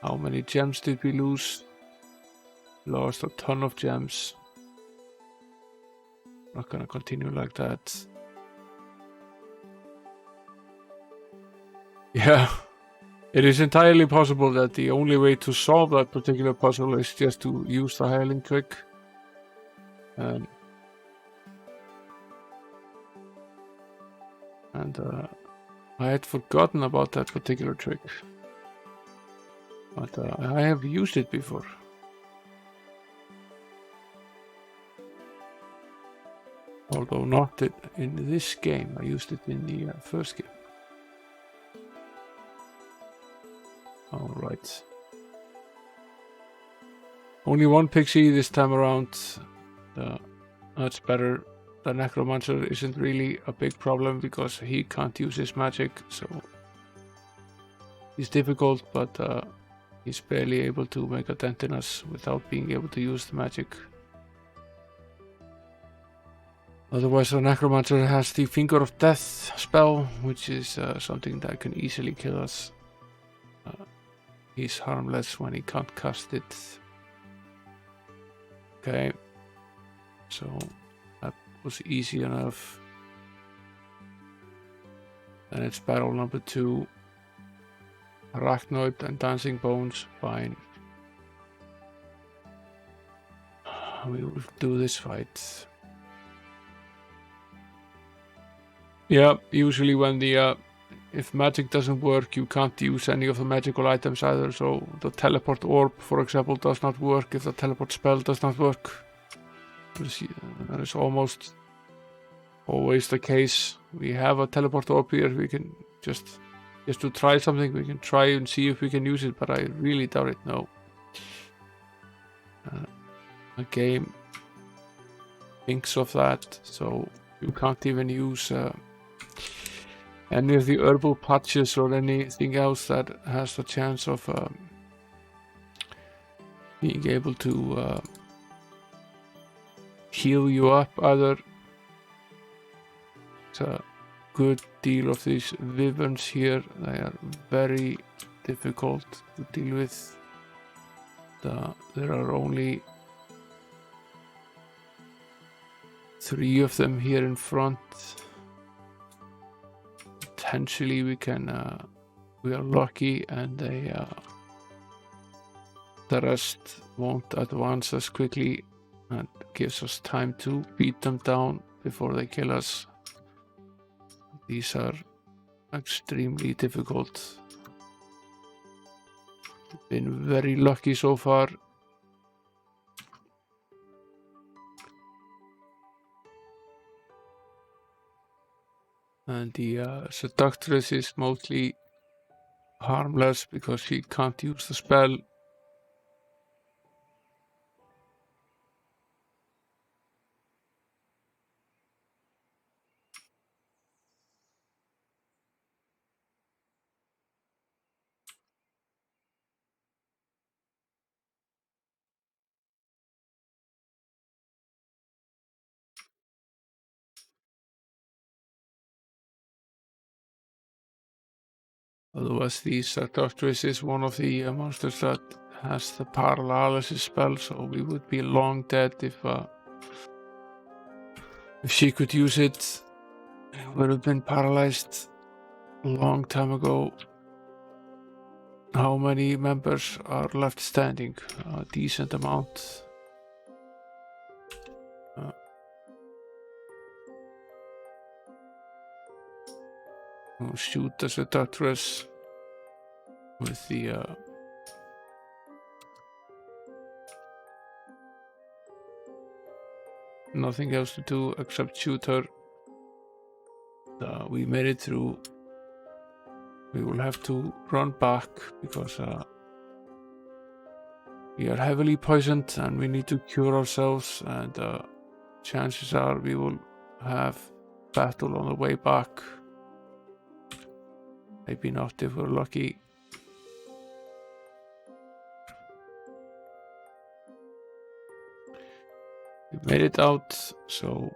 How many gems did we lose? Lost a ton of gems. Not gonna continue like that. Yeah, it is entirely possible that the only way to solve that particular puzzle is just to use the hireling trick. And I had forgotten about that particular trick, but I have used it before. Although not in this game, I used it in the first game. Alright. Only one pixie this time around. That's better. The necromancer isn't really a big problem because he can't use his magic, so he's difficult, but he's barely able to make a dent in us without being able to use the magic. Otherwise, the necromancer has the Finger of Death spell, which is something that can easily kill us. He's harmless when he can't cast it. Okay, so that was easy enough. Then it's battle number 2. Arachnoid and Dancing Bones, fine. We will do this fight. Yeah, usually when the if magic doesn't work, you can't use any of the magical items either, so the teleport orb, for example, does not work if the teleport spell does not work. That is almost always the case. We have a teleport orb here, we can just to try something, we can try and see if we can use it, but I really doubt it, no. The game thinks of that, so you can't even use any of the herbal patches or anything else that has the chance of being able to heal you up either. It's a good deal of these wyverns here. They are very difficult to deal with. There are only 3 of them here in front. Potentially we are lucky and the rest won't advance as quickly, and gives us time to beat them down before they kill us. These are extremely difficult. Been very lucky so far. And the seductress is mostly harmless because she can't use the spell. Otherwise, the Seductress is one of the monsters that has the paralysis spell, so we would be long dead if she could use it. We would have been paralyzed a long time ago. How many members are left standing? A decent amount. We'll shoot the Seductress with the nothing else to do except shoot her. We made it through. We will have to run back because we are heavily poisoned and we need to cure ourselves, and chances are we will have battle on the way back. Maybe not if we're lucky. We made it out, so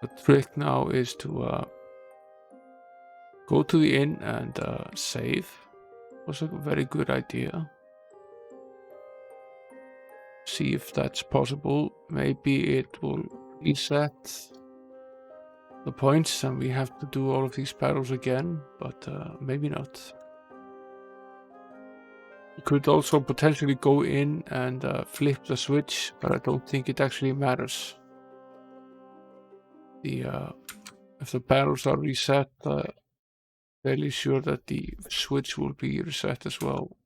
the trick now is to go to the inn and save. Was a very good idea. See if that's possible. Maybe it will reset the points and we have to do all of these battles again, but maybe not. We could also potentially go in and flip the switch, but I don't think it actually matters. If the battles are reset, fairly sure that the switch will be reset as well.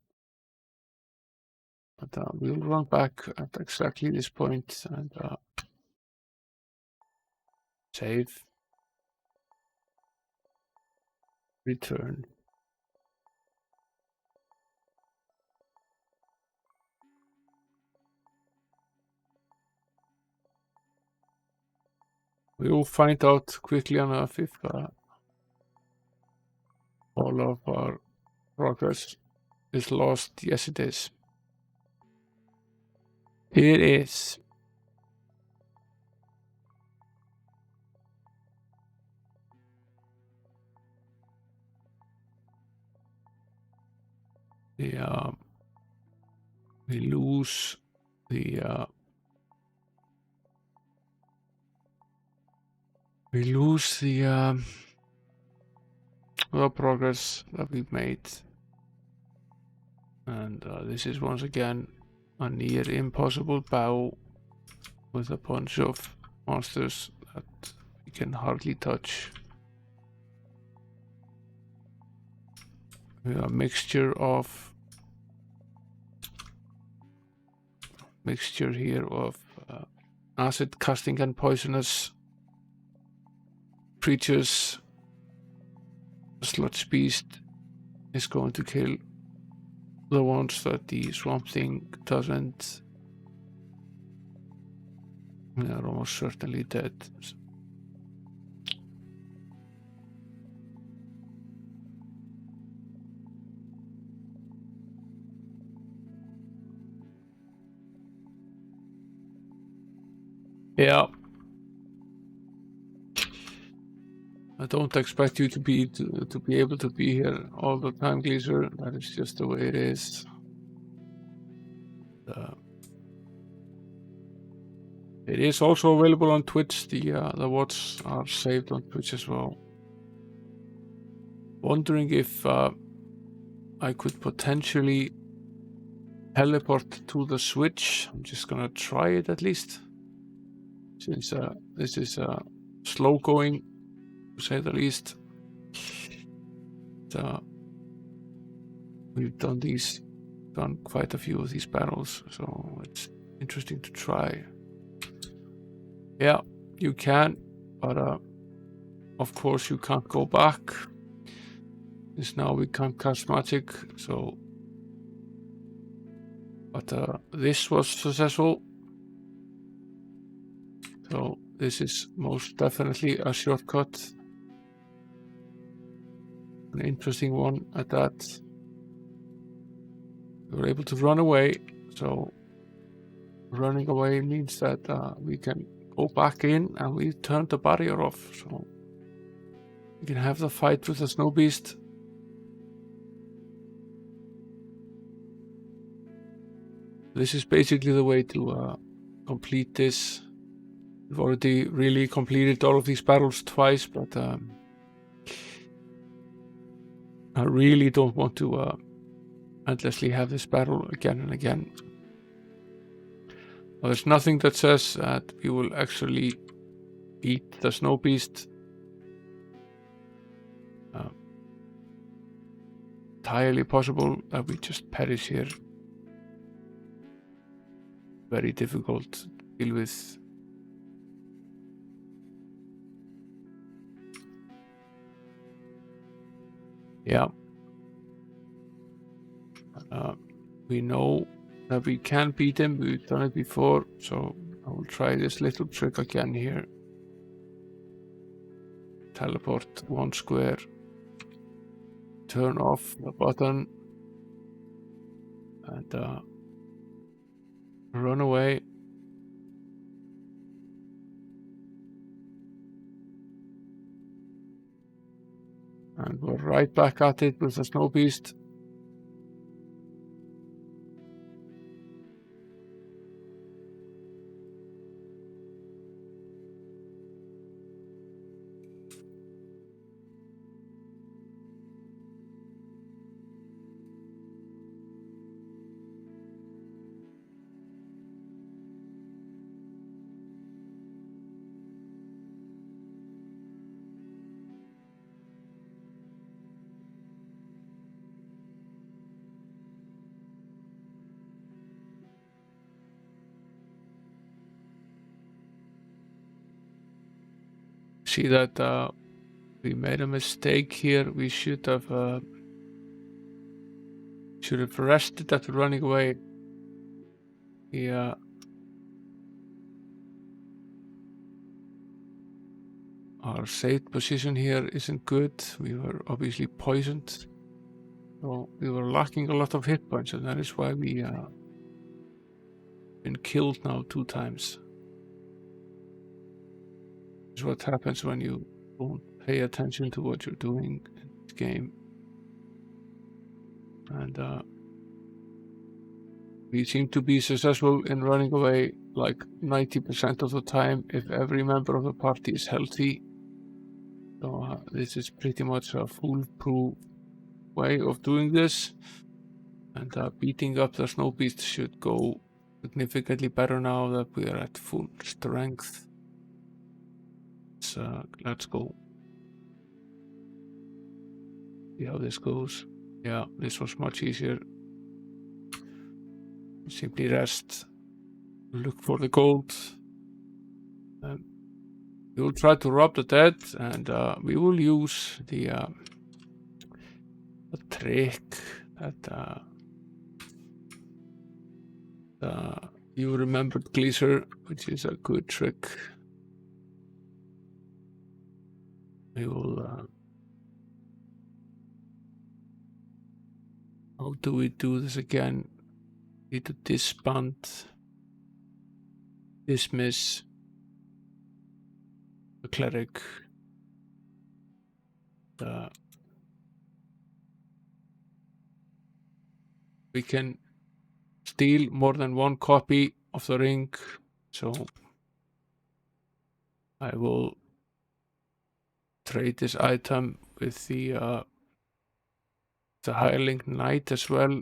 But we'll run back at exactly this point and save, return. We will find out quickly enough if all of our progress is lost. Yes, it is. It is. We lose the progress that we've made, and this is once again a near impossible battle with a bunch of monsters that we can hardly touch. We have a mixture here of acid casting and poisonous creatures. The sludge beast is going to kill the ones that the swamp thing doesn't. They are almost certainly dead. Yeah. I don't expect you to be able to be here all the time, Gleezer. That is just the way it is. It is also available on Twitch. The VODs are saved on Twitch as well. Wondering if I could potentially teleport to the switch. I'm just gonna try it at least, since this is slow going, to say the least. We've done quite a few of these battles, so it's interesting to try. Yeah, you can, but of course you can't go back. Since now we can't cast magic, so. But this was successful, so this is most definitely a shortcut. An interesting one at that. We were able to run away, so running away means that we can go back in and we turned the barrier off, so we can have the fight with the Snowbeast This is basically the way to complete this. We've already really completed all of these battles twice, but I really don't want to endlessly have this battle again and again. Well, there's nothing that says that we will actually beat the Snowbeast. Entirely possible that we just perish here. Very difficult to deal with. Yeah. We know that we can beat him. We've done it before, so I will try this little trick again here. Teleport 1 square. Turn off the button. And run away. And we're right back at it with the Snowbeast. See that we made a mistake here. We should have rested after running away. Yeah. Our safe position here isn't good. We were obviously poisoned. So we were lacking a lot of hit points, and that is why we been killed now 2 times. This is what happens when you don't pay attention to what you're doing in this game. And we seem to be successful in running away like 90% of the time if every member of the party is healthy. So this is pretty much a foolproof way of doing this. And beating up the Snowbeast should go significantly better now that we are at full strength. So let's go. See how this goes. Yeah, this was much easier. Simply rest. Look for the gold. We will try to rob the dead, and we will use the trick that you remembered, Gleeser, which is a good trick. We will. How do we do this again? Need to disband, dismiss the cleric. We can steal more than 1 copy of the ring, so I will trade this item with the hireling knight as well,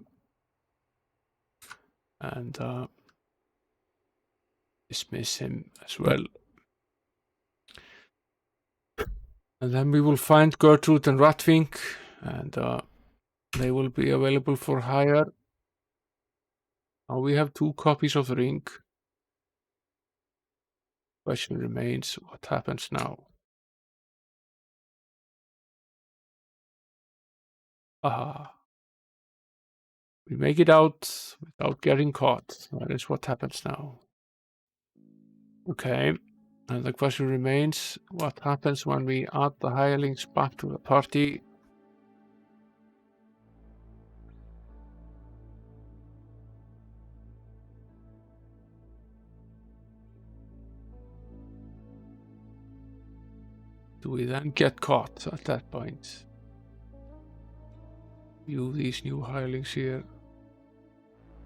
and dismiss him as well. And then we will find Gertrude and Ratvink, and they will be available for hire. Now we have 2 copies of the ring. Question remains, what happens now? Aha. We make it out without getting caught. That is what happens now. Okay. And the question remains, what happens when we add the hirelings back to the party? Do we then get caught at that point? View these new hirelings here.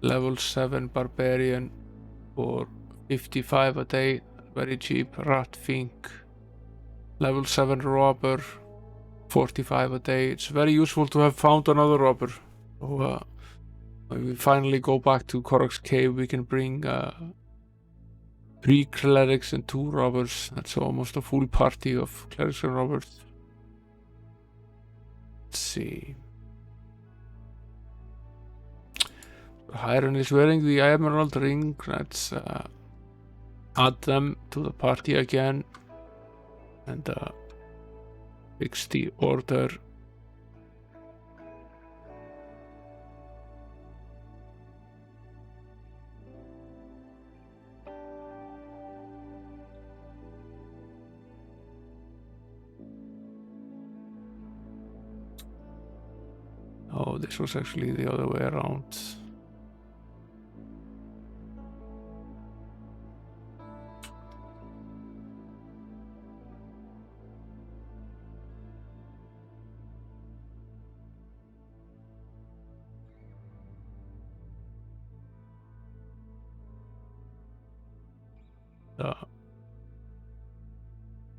level 7 Barbarian for 55 a day, very cheap. Rat Fink, level 7 Robber, 45 a day. It's very useful to have found another robber. So when we finally go back to Korok's cave, we can bring 3 clerics and 2 robbers. That's almost a full party of clerics and robbers. Let's see. Hiron is wearing the emerald ring. Let's add them to the party again and fix the order. Oh, this was actually the other way around.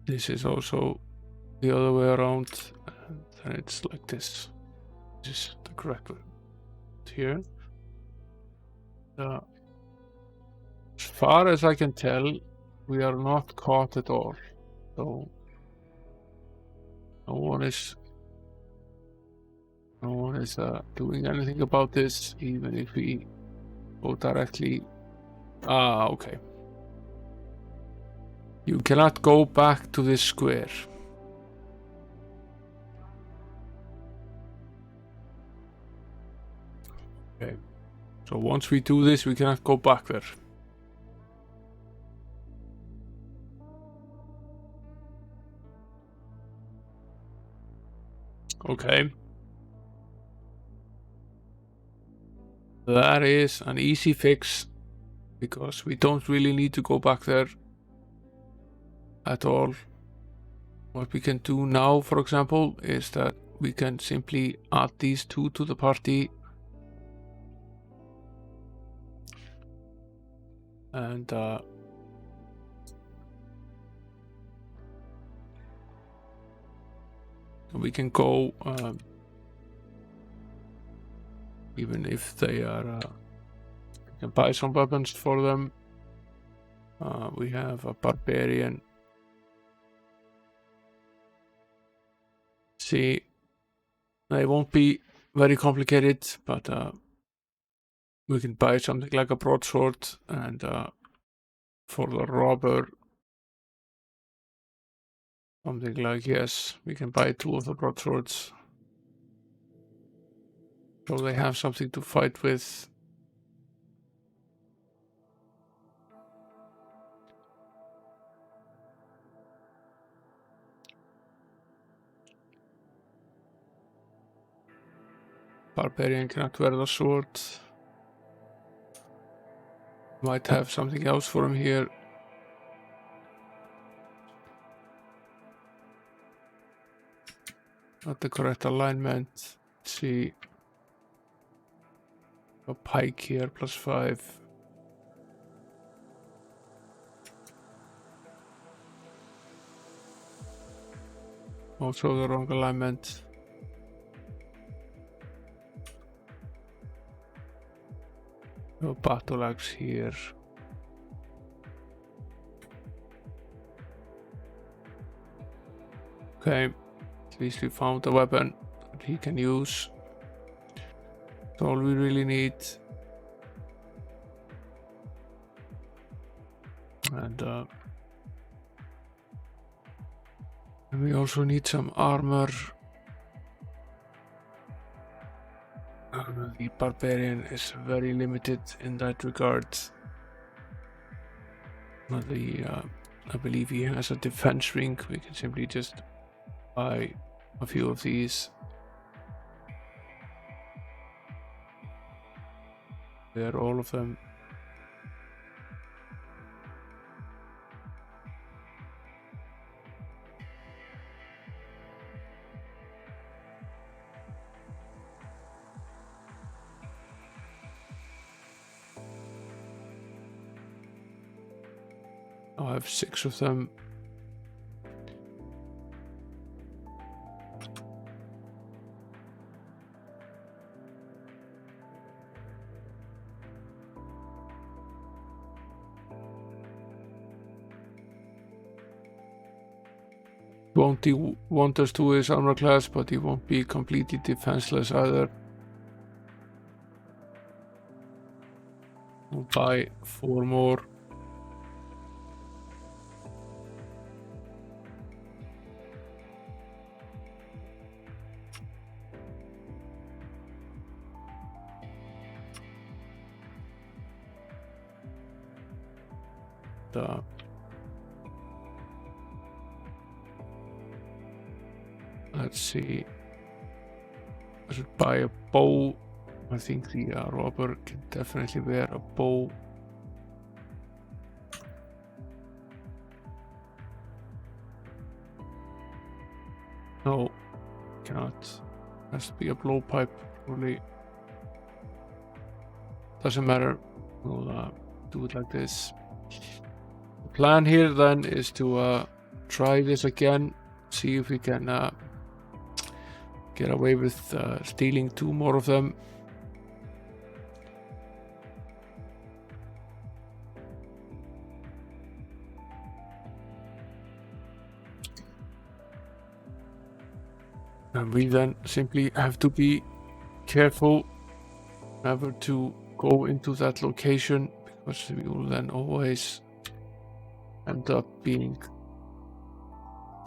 This is also the other way around, and it's like this. This is the correct way. Here. As far as I can tell, we are not caught at all. So no one is doing anything about this, even if we go directly. Okay. You cannot go back to this square. Okay. So once we do this, we cannot go back there. Okay. That is an easy fix, because we don't really need to go back there at all. What we can do now, for example, is that we can simply add these 2 to the party. And we can go, even if they are, we can buy some weapons for them. We have a Barbarian. See, they won't be very complicated, but we can buy something like a broadsword, and for the robber, something like, yes, we can buy 2 of the broadswords, so they have something to fight with. Barbarian cannot wear the sword. Might have something else for him here. Not the correct alignment. Let's see. A pike here, +5. Also the wrong alignment. No battle axe here. Okay, at least we found a weapon that he can use. That's all we really need. And we also need some armor. The Barbarian is very limited in that regard. I believe he has a defense ring. We can simply just buy a few of these. They're all of them. I have 6 of them. Won't want us to his armor class, but he won't be completely defenseless either. We'll buy 4 more. Let's see. I should buy a bow. I think the robber can definitely wear a bow. No, cannot. Has to be a blowpipe, probably. Doesn't matter. We'll do it like this. The plan here then is to try this again. See if we can get away with stealing 2 more of them. And we then simply have to be careful never to go into that location, because we will then always end up being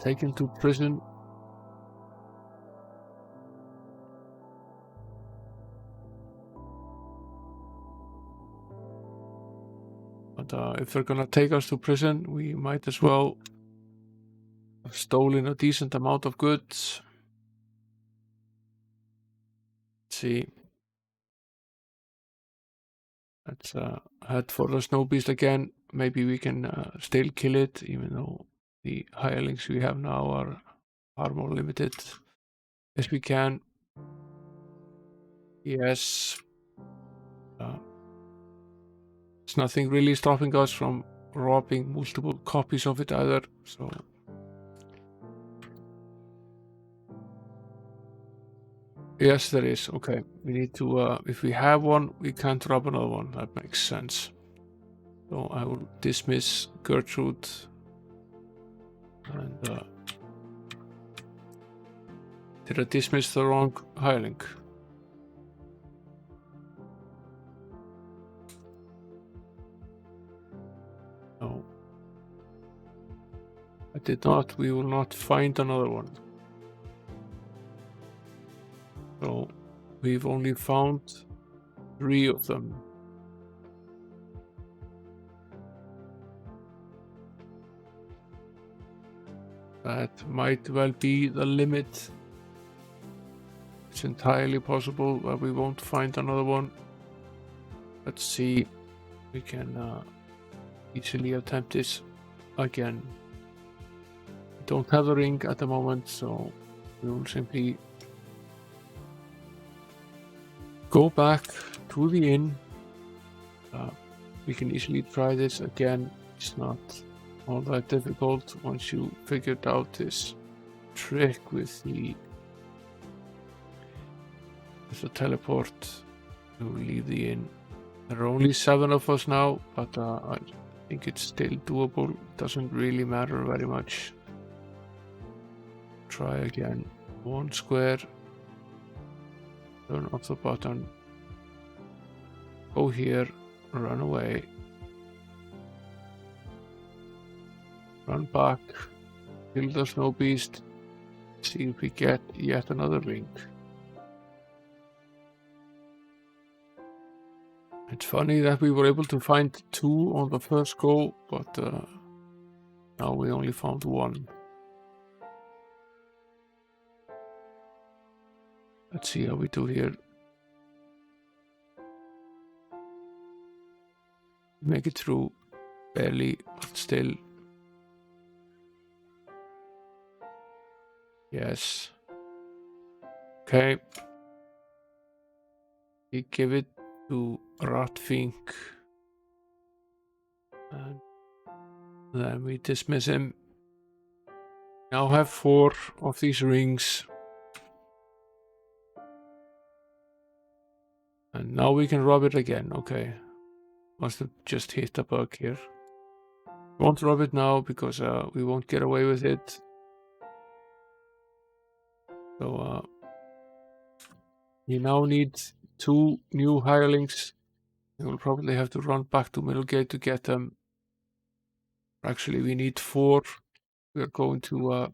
taken to prison. But if they're gonna take us to prison, we might as well have stolen a decent amount of goods. Let's see. Let's head for the Snowbeast again. Maybe we can still kill it, even though the hirelings we have now are far more limited. Yes, we can. Yes. There's nothing really stopping us from robbing multiple copies of it either, so... Yes, there is. Okay, we need to, if we have one, we can't rob another one. That makes sense. So I will dismiss Gertrude. And did I dismiss the wrong hireling? No. I did not. We will not find another one. So we've only found 3 of them. That might well be the limit. It's entirely possible that we won't find another one. Let's see. We can easily attempt this again. We don't have the ring at the moment, so we will simply go back to the inn. We can easily try this again. It's not all that difficult once you figured out this trick with the teleport to leave the inn. There are only 7 of us now, but I think it's still doable. Doesn't really matter very much. Try again. 1 square. Turn off the button. Go here. Run away. Run back. Kill the Snowbeast. See if we get yet another ring. It's funny that we were able to find 2 on the first go, but now we only found 1. Let's see how we do here. Make it through, barely, but still. Yes. Okay. We give it to Ratfink. And Then we dismiss him. Now have 4 of these rings. And now we can rob it again. Okay. Must have just hit a bug here. Won't rob it now because we won't get away with it. So we now need 2 new hirelings. We will probably have to run back to Middlegate to get them. Actually, we need 4. We are going to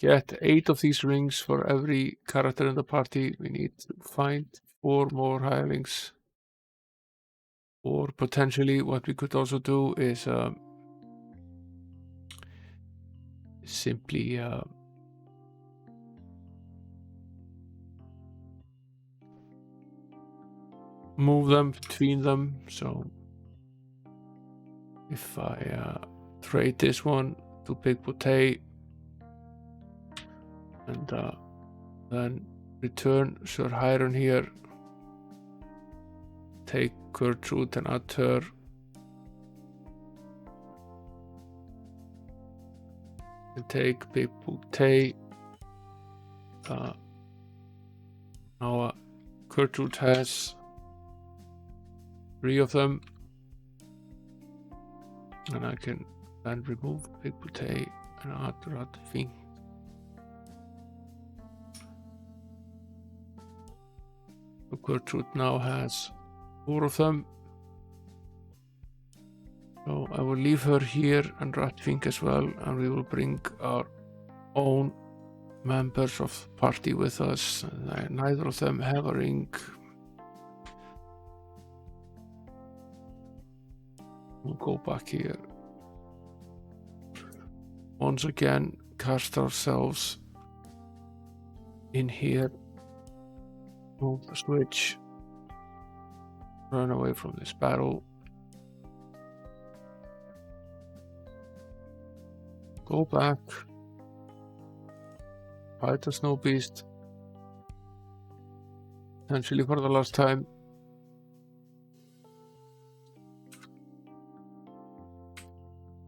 get 8 of these rings for every character in the party. We need to find 4 more hirelings. Or potentially what we could also do is simply move them between them. So if I trade this one to Big Boutte and then return Sir Hiron here, take Gertrude and add her, and take Big Boutte. Now Gertrude has 3 of them, and I can then remove Big Boutte and add Radving. So Gertrude now has 4 of them. So I will leave her here and Radving as well, and we will bring our own members of the party with us. Neither of them have a ring. We'll go back here. Once again, cast ourselves in here. Move the switch. Run away from this battle. Go back. Fight the Snowbeast. Potentially for the last time.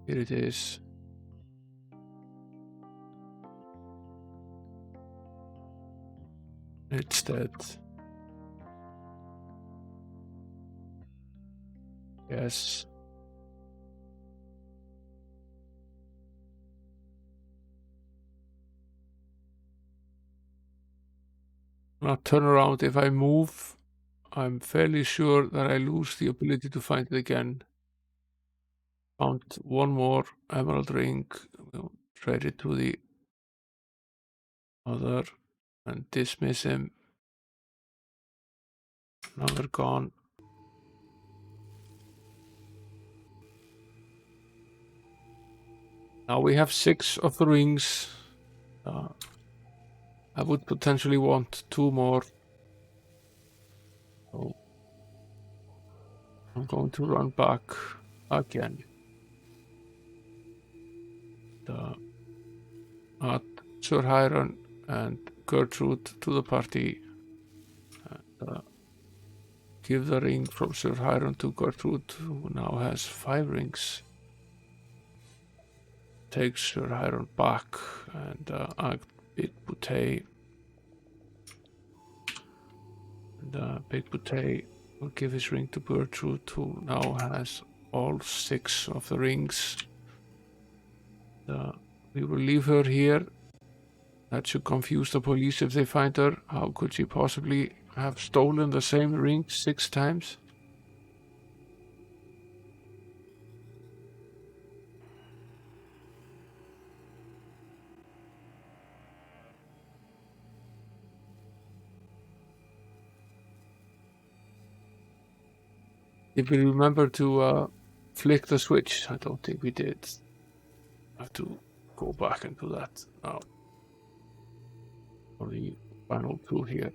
Here it is. It's dead. Yes. Now turn around. If I move, I'm fairly sure that I lose the ability to find it again. Found 1 more emerald ring. We'll trade it to the other and dismiss him. Now they're gone. Now we have 6 of the rings. I would potentially want 2 more. So I'm going to run back again. Add Sir Hiron and Gertrude to the party. And give the ring from Sir Hiron to Gertrude, who now has 5 rings. Take Sir Hiron back and add Big Boutte. And Big Boutte will give his ring to Gertrude, who now has all 6 of the rings. We will leave her here. That should confuse the police if they find her. How could she possibly have stolen the same ring 6 times? Did we remember to flick the switch? I don't think we did. I have to go back and do that now. For the final 2 here.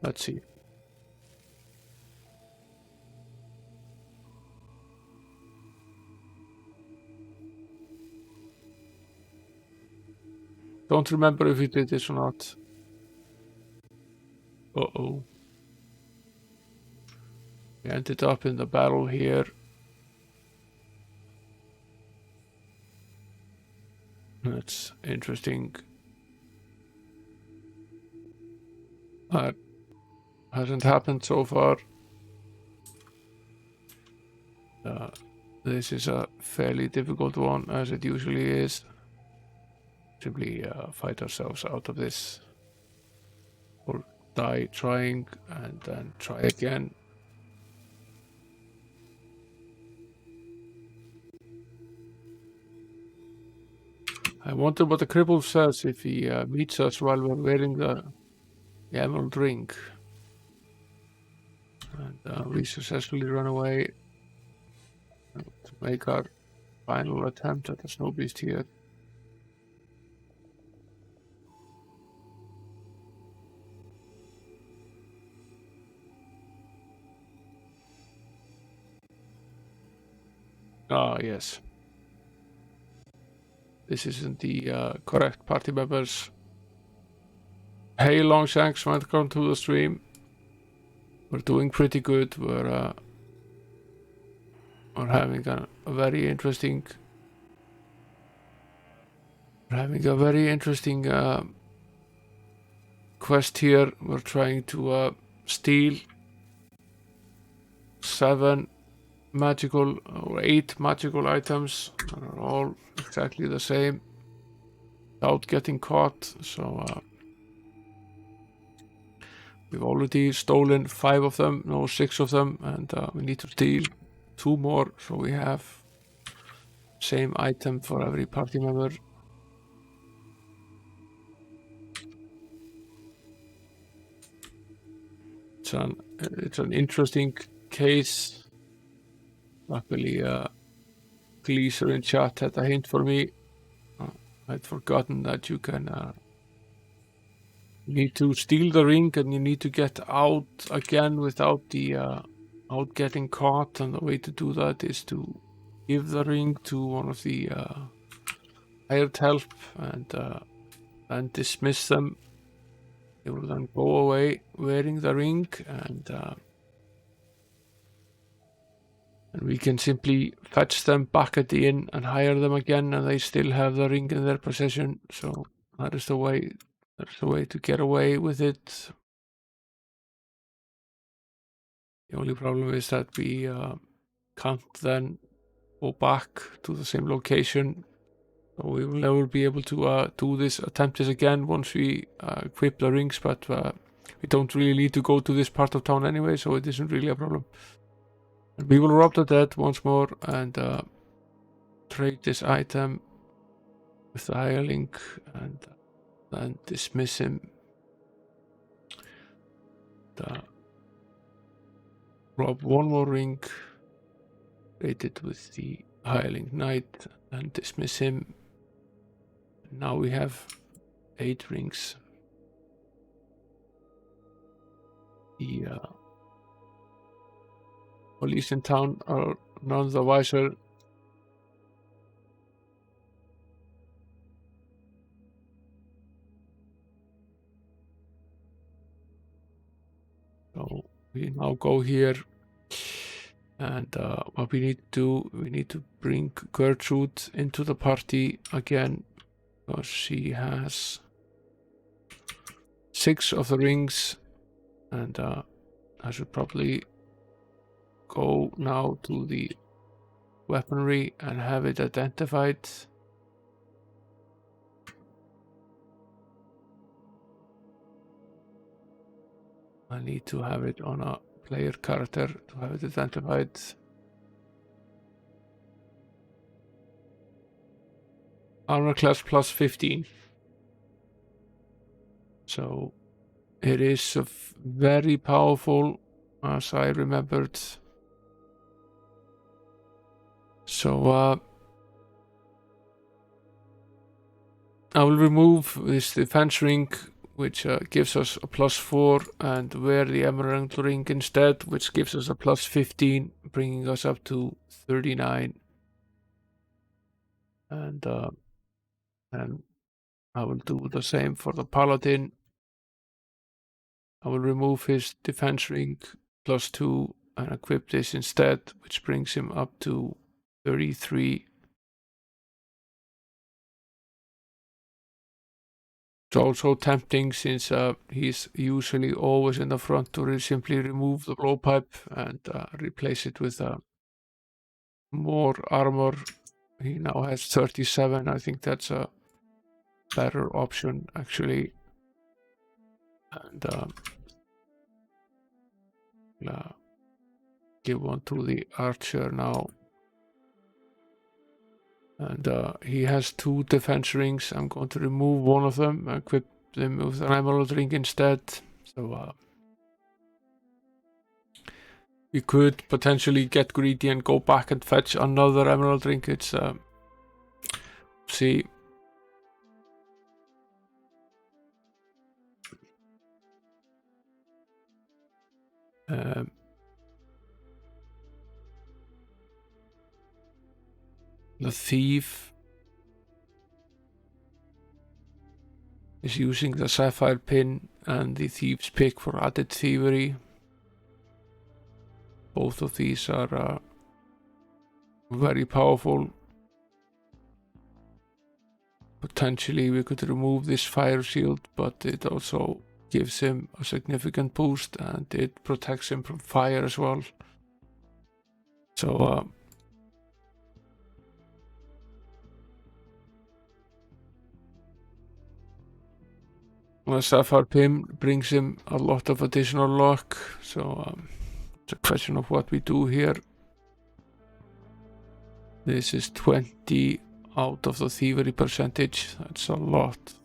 Let's see. Don't remember if we did this or not. Uh-oh. We ended up in the battle here. That's interesting. That hasn't happened so far. This is a fairly difficult one, as it usually is. Simply fight ourselves out of this. Or die trying, and then try again. I wonder what the cripple says if he meets us while we're wearing the emerald ring. And we successfully run away to make our final attempt at the Snowbeast here. Ah, yes. This isn't the correct party members. Hey, Longshanks, welcome to the stream. We're doing pretty good. We're having a very interesting. We're having a very interesting quest here. We're trying to steal 7 magical or 8 magical items that are all exactly the same without getting caught. So we've already stolen 5 of them, no 6 of them, and we need to steal 2 more, so we have same item for every party member. It's an interesting case. Luckily, Gleeser in chat had a hint for me. I'd forgotten that you can need to steal the ring and you need to get out again without getting caught. And the way to do that is to give the ring to one of the hired help and dismiss them. They will then go away wearing the ring, and we can simply fetch them back at the inn and hire them again, and they still have the ring in their possession. So that is the way. That's the way to get away with it. The only problem is that we can't then go back to the same location. So we will never be able to attempt this again once we equip the rings, but we don't really need to go to this part of town anyway, so it isn't really a problem. And we will rob the dead once more and trade this item with the hireling and then dismiss him. Rob one more ring, trade it with the hireling knight and dismiss him. Now we have 8 rings. The police in town are none the wiser. So we now go here, and what we need to do, we need to bring Gertrude into the party again, because she has 6 of the rings, and I should probably go now to the weaponry and have it identified. I need to have it on a player character to have it identified. Armor class plus 15. So it is very powerful, as I remembered. So I will remove this defense ring, which gives us a +4, and wear the emerald ring instead, which gives us a +15, bringing us up to 39. And I will do the same for the paladin. I will remove his defense ring +2 and equip this instead, which brings him up to 33. It's also tempting since he's usually always in the front to simply remove the blowpipe and replace it with more armor. He now has 37. I think that's a better option actually. And give one to the archer now. And he has 2 defense rings. I'm going to remove one of them and equip them with an emerald ring instead. So we could potentially get greedy and go back and fetch another emerald ring. It's see. The thief is using the sapphire pin and the thief's pick for added thievery. Both of these are very powerful. Potentially we could remove this fire shield, but it also gives him a significant boost and it protects him from fire as well. So the sapphire pin brings him a lot of additional luck, so it's a question of what we do here. This is 20 out of the thievery percentage. That's a lot.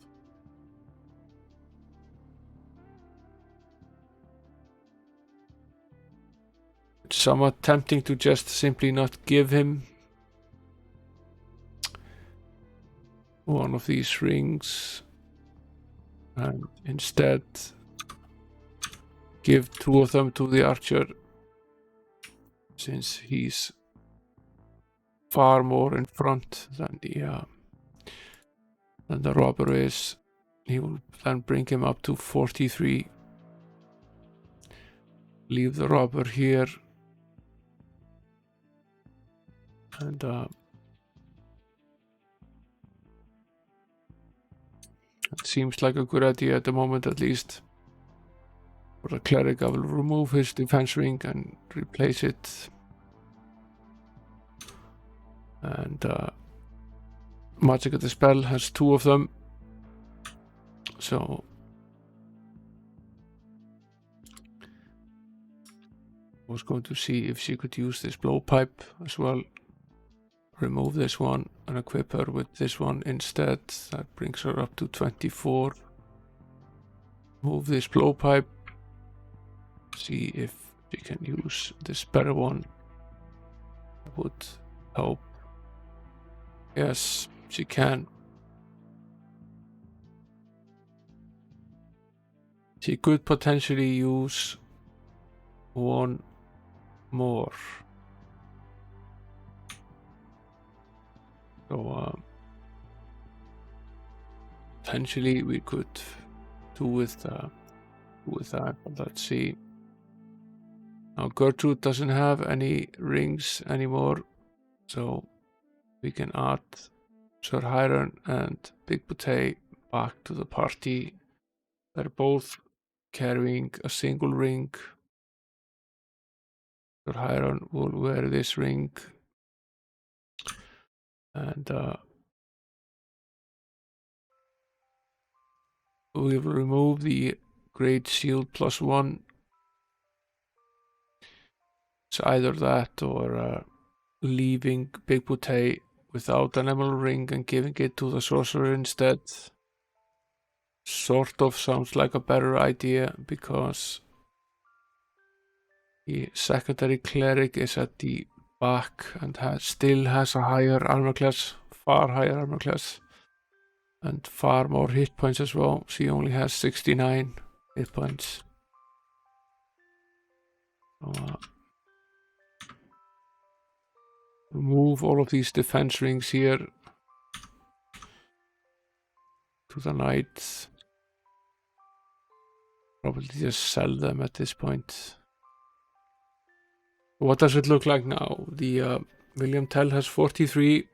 It's somewhat tempting to just simply not give him one of these rings and instead give 2 of them to the archer, since he's far more in front than the robber is. He will then bring him up to 43. Leave the robber here and it seems like a good idea at the moment, at least. For the cleric, I will remove his defense ring and replace it. And Magic of the Spell has 2 of them. So I was going to see if she could use this blowpipe as well. Remove this one and equip her with this one instead. That brings her up to 24. Move this blowpipe. See if she can use this better one. That would help. Yes, she can. She could potentially use one more. So potentially we could do with that, but let's see. Now Gertrude doesn't have any rings anymore, so we can add Sir Hiron and Big Boutte back to the party. They're both carrying a single ring. Sir Hiron will wear this ring and we will remove the Great Shield +1. It's either that or leaving Big Boutte without an emerald ring and giving it to the sorcerer instead. Sort of sounds like a better idea because the secondary cleric is at the back and still has a higher armor class, far higher armor class, and far more hit points as well. She only has 69 hit points. So, remove all of these defense rings here to the knight. probably just sell them at this point. What does it look like now? The William Tell has 43.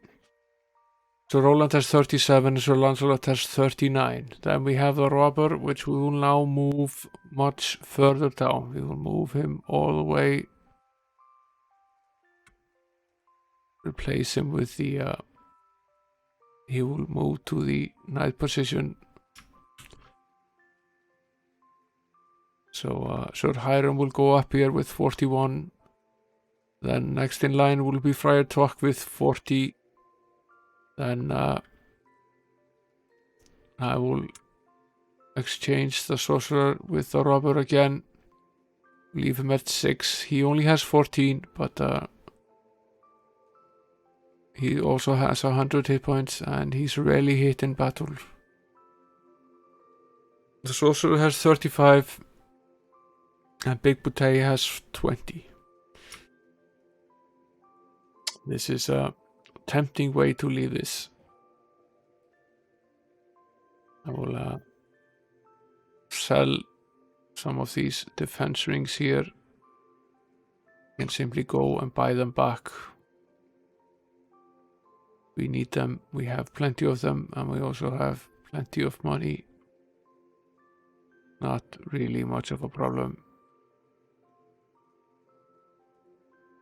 So Roland has 37, Sir Lancelot has 39. Then we have the robber, which we will now move much further down. We will move him all the way. Replace him with the... he will move to the knight position. So Sir Hiram will go up here with 41. Then next in line will be Friar Tuck with 40. Then I will exchange the sorcerer with the robber again. Leave him at 6. He only has 14, but he also has 100 hit points and he's rarely hit in battle. The sorcerer has 35 and Big Bouteille has 20. This is a tempting way to leave this. I will sell some of these defense rings here and simply go and buy them back. We need them, we have plenty of them, and we also have plenty of money. Not really much of a problem.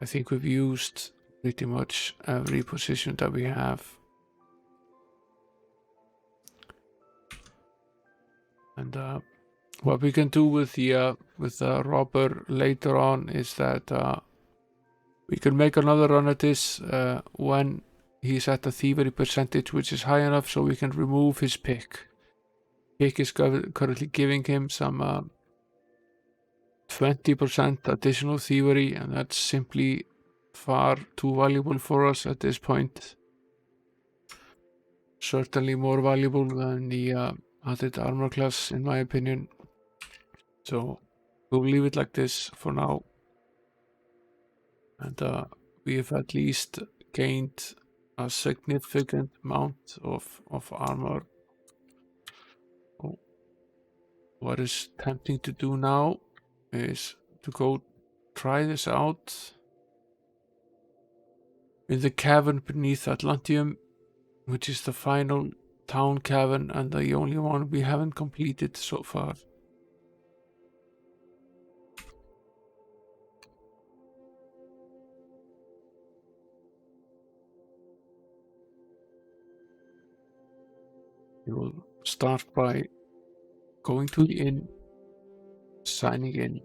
I think we've used pretty much every position that we have. And what we can do with the robber later on is that we can make another run at this when he's at a thievery percentage which is high enough so we can remove his pick. Pick is currently giving him some 20% additional thievery, and that's simply far too valuable for us at this point. Certainly more valuable than the added armor class in my opinion. So we'll leave it like this for now. And we have at least gained a significant amount of armor. Oh. What is tempting to do now is to go try this out in the Cavern beneath Atlantium, which is the final town cavern and the only one we haven't completed so far. We will start by going to the inn, signing in.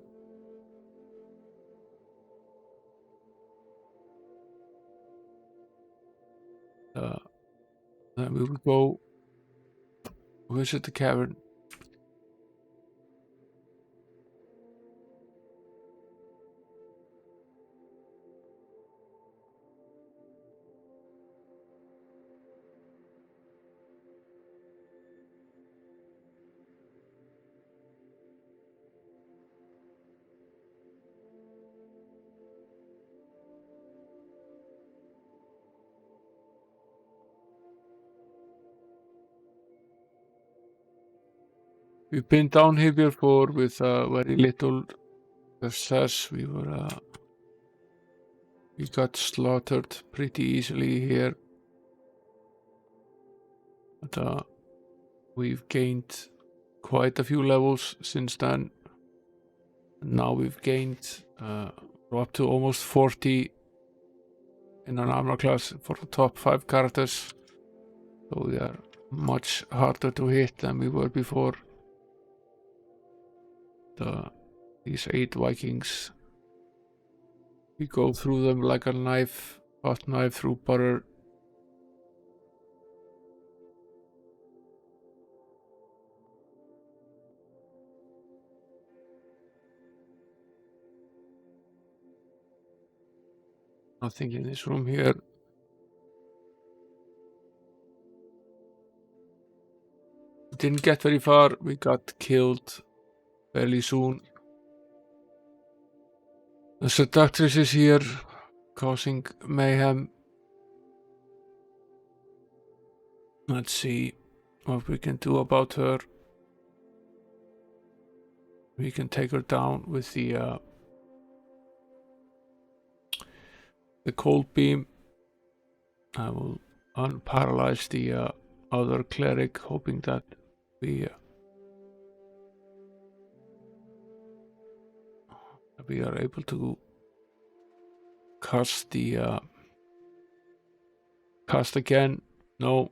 Then we will go visit the cavern. We've been down here before with very little success. We got slaughtered pretty easily here, but we've gained quite a few levels since then. Now we've gained we're up to almost 40 in an armor class for the top 5 characters, so they are much harder to hit than we were before. These 8 Vikings, we go through them like a knife, hot knife through butter. Nothing in this room here. We didn't get very far, we got killed fairly soon. The seductress is here, causing mayhem. Let's see what we can do about her. We can take her down with the cold beam. I will unparalyze the other cleric, hoping that we are able to cast the cast again. No.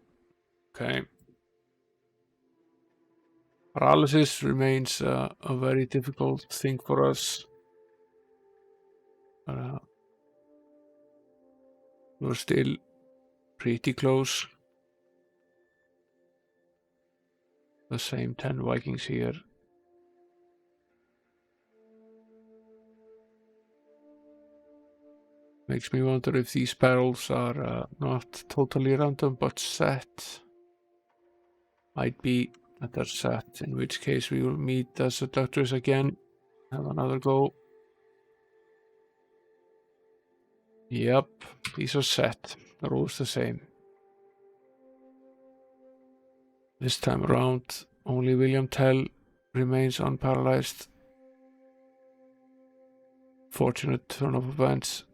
Okay. Paralysis remains a very difficult thing for us. We're still pretty close. The same 10 Vikings here. Makes me wonder if these barrels are not totally random, but set. Might be that they're set, in which case we will meet the seductress again. Have another go. Yep, these are set. They're always the same. This time around, only William Tell remains unparalyzed. Fortunate turn of events.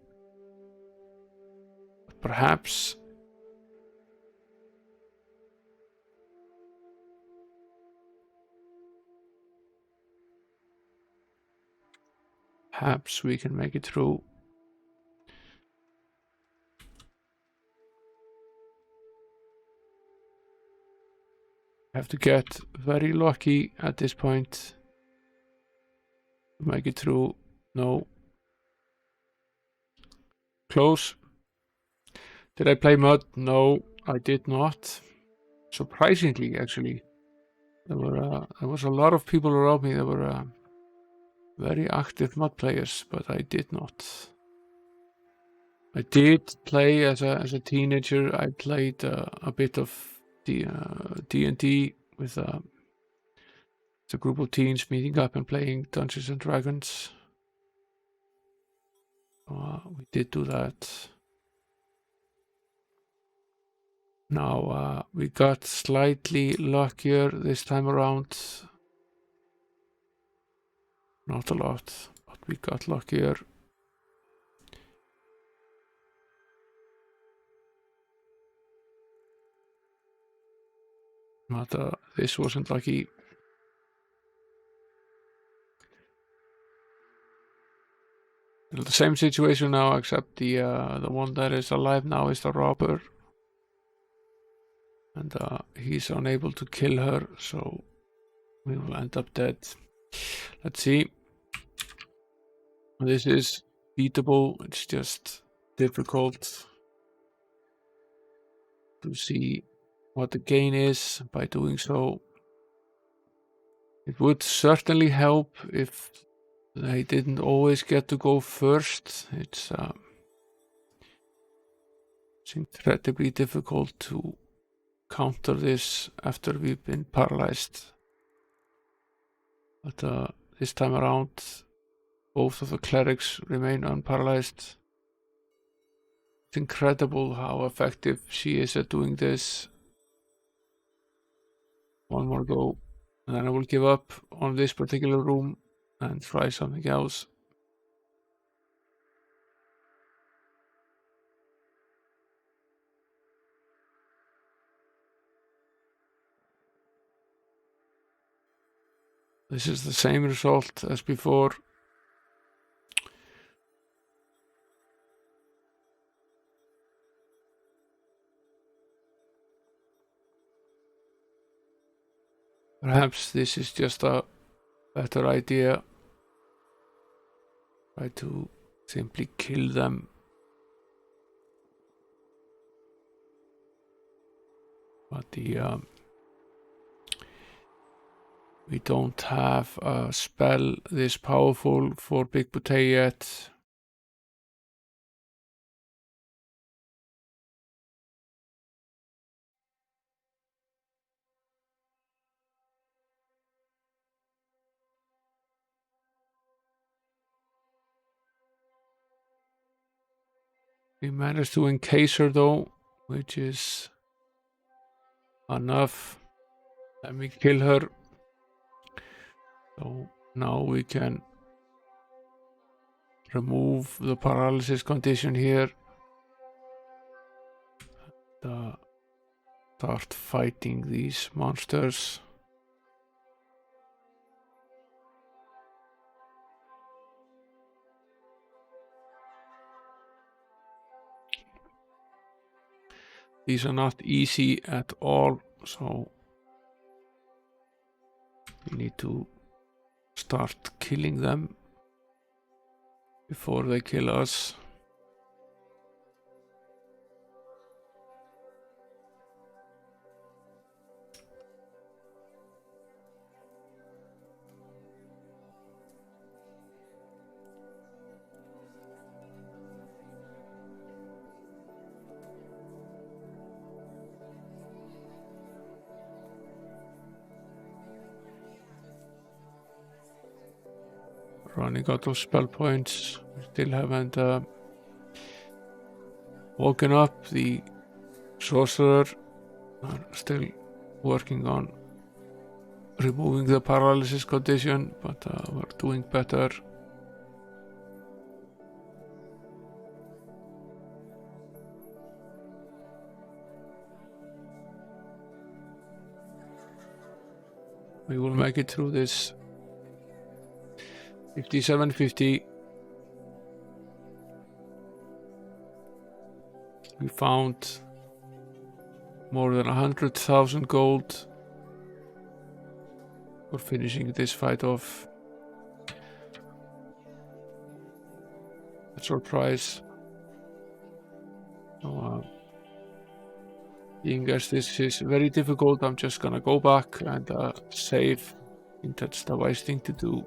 Perhaps we can make it through. Have to get very lucky at this point to make it through. No. Close. Did I play mud? No, I did not. Surprisingly, actually, there was a lot of people around me that were very active mud players, but I did not. I did play as a teenager. I played a bit of D&D with a group of teens meeting up and playing Dungeons and Dragons. We did do that. Now we got slightly luckier this time around. Not a lot, but we got luckier. But this wasn't lucky. The same situation now, except the one that is alive now is the robber. And he's unable to kill her, so we will end up dead. Let's see. This is beatable, it's just difficult to see what the gain is by doing so. It would certainly help if they didn't always get to go first. It's incredibly difficult to counter this after we've been paralyzed. But this time around, both of the clerics remain unparalyzed. It's incredible how effective she is at doing this. One more go, and then I will give up on this particular room and try something else. This is the same result as before. Perhaps this is just a better idea. Try to simply kill them. But we don't have a spell this powerful for Big Potato yet. We managed to encase her though, which is enough. Let me kill her. So now we can remove the paralysis condition here. Start fighting these monsters. These are not easy at all, so we need to start killing them before they kill us. Running out of spell points. We still haven't woken up. The sorcerer are still working on removing the paralysis condition, but we're doing better. We will make it through this. 5750. We found more than 100,000 gold for finishing this fight off. That's our prize. So, being as this is very difficult, I'm just gonna go back and save. I think that's the wise thing to do.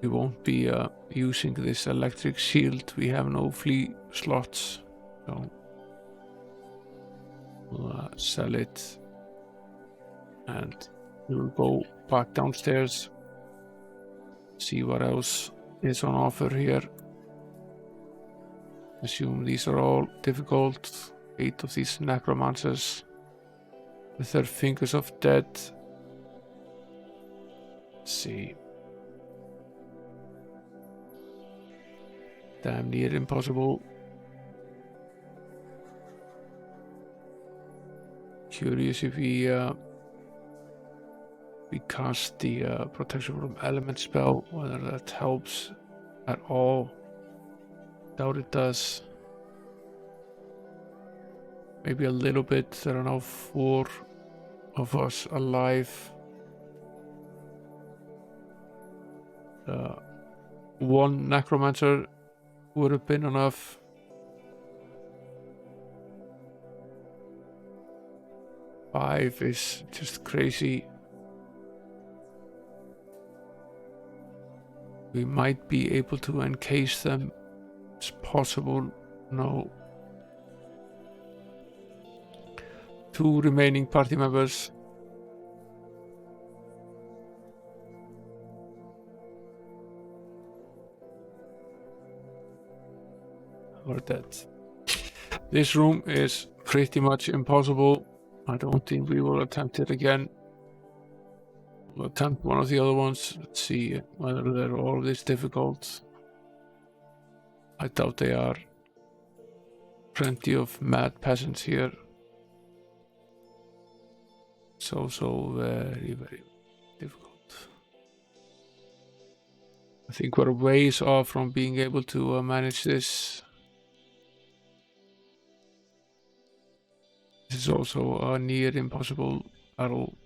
We won't be using this electric shield. We have no flea slots, so we'll sell it and we will go back downstairs, see what else is on offer here. Assume these are all difficult. 8 of these necromancers with their fingers of death. Let's see. Damn near impossible. Curious if we cast the protection from element spell, whether that helps at all. Doubt it does. Maybe a little bit. There are now 4 of us alive. 1 necromancer would have been enough. Five is just crazy. We might be able to encase them. It's possible. No. 2 remaining party members. Or that. This room is pretty much impossible. I don't think we will attempt it again. We'll attempt one of the other ones. Let's see whether they're all this difficult. I doubt they are. Plenty of mad peasants here. So very, very difficult. I think we're ways off from being able to manage this. This is also a near impossible battle.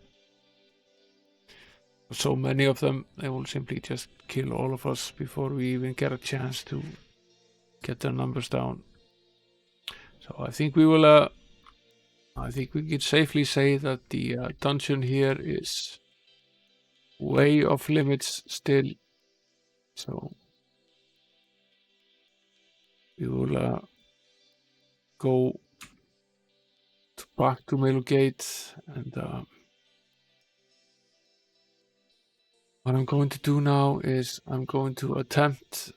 So many of them, they will simply just kill all of us before we even get a chance to get their numbers down. So I think we will, I think we can safely say that the dungeon here is way off limits still. So we will go back to Melugate, and what I'm going to do now is I'm going to attempt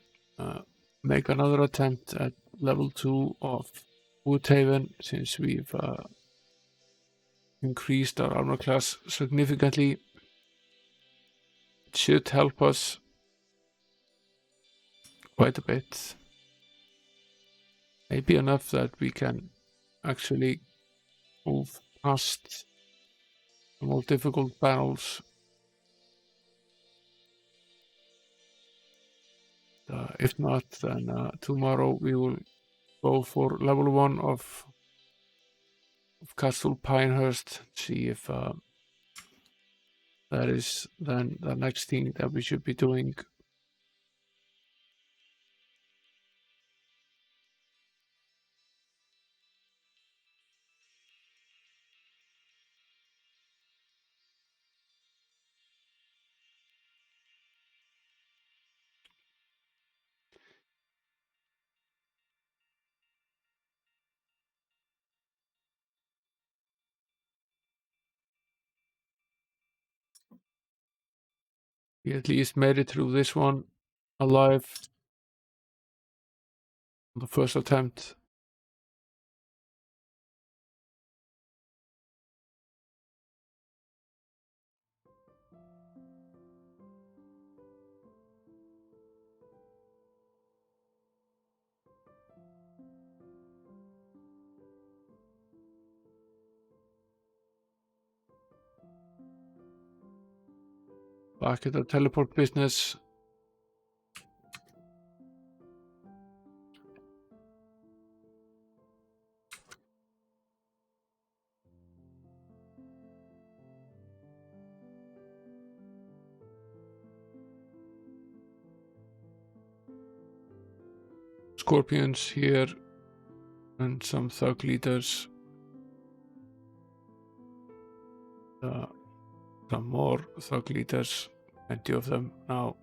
make another attempt at level 2 of Woodhaven, since we've increased our armor class significantly. It should help us quite a bit. Maybe enough that we can actually move past the more difficult battles. If not, then tomorrow we will go for level 1 of Castle Pinehurst, see if that is then the next thing that we should be doing. We at least made it through this one alive on the first attempt. Back at the teleport business. Scorpions here and some thug leaders. Some more thug leaders, plenty of them now.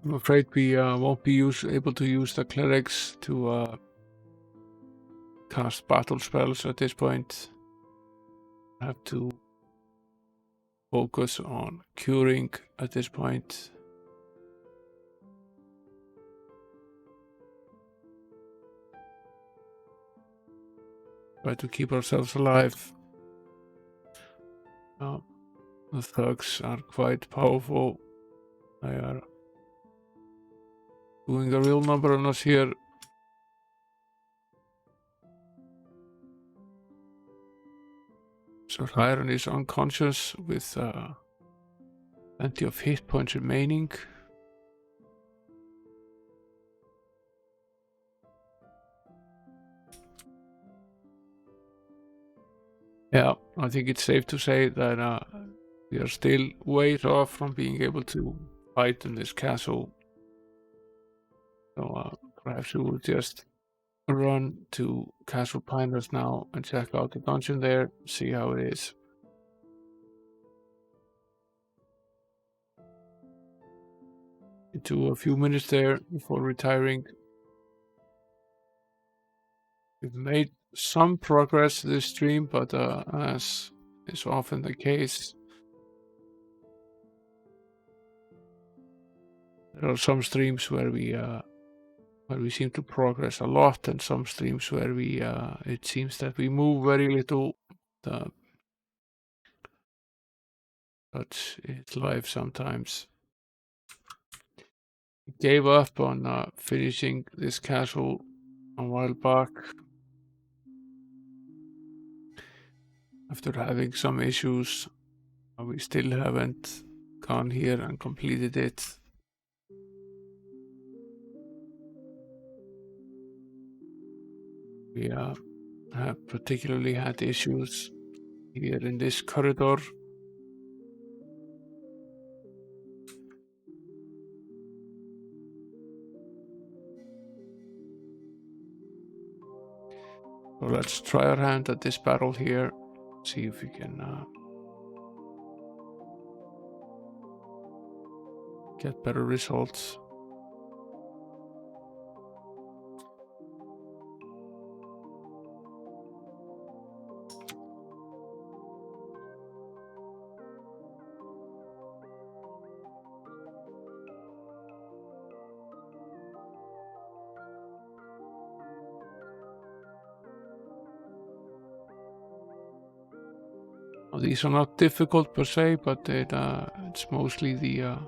I'm afraid we won't be able to use the clerics to cast battle spells at this point. I have to focus on curing at this point. Try to keep ourselves alive. The thugs are quite powerful. They are doing a real number on us here. So Ryan is unconscious with plenty of hit points remaining. Yeah, I think it's safe to say that we are still way off from being able to fight in this castle. So perhaps we will just run to Castle Pinehurst now and check out the dungeon there, see how it is. Into a few minutes there before retiring. We've made some progress this stream, but as is often the case, there are some streams where we seem to progress a lot, and some streams where it seems that we move very little. But it's life sometimes. We gave up on finishing this castle a while back after having some issues. We still haven't gone here and completed it. We have particularly had issues here in this corridor. So let's try our hand at this battle here. See if we can get better results. These are not difficult per se, but it's mostly the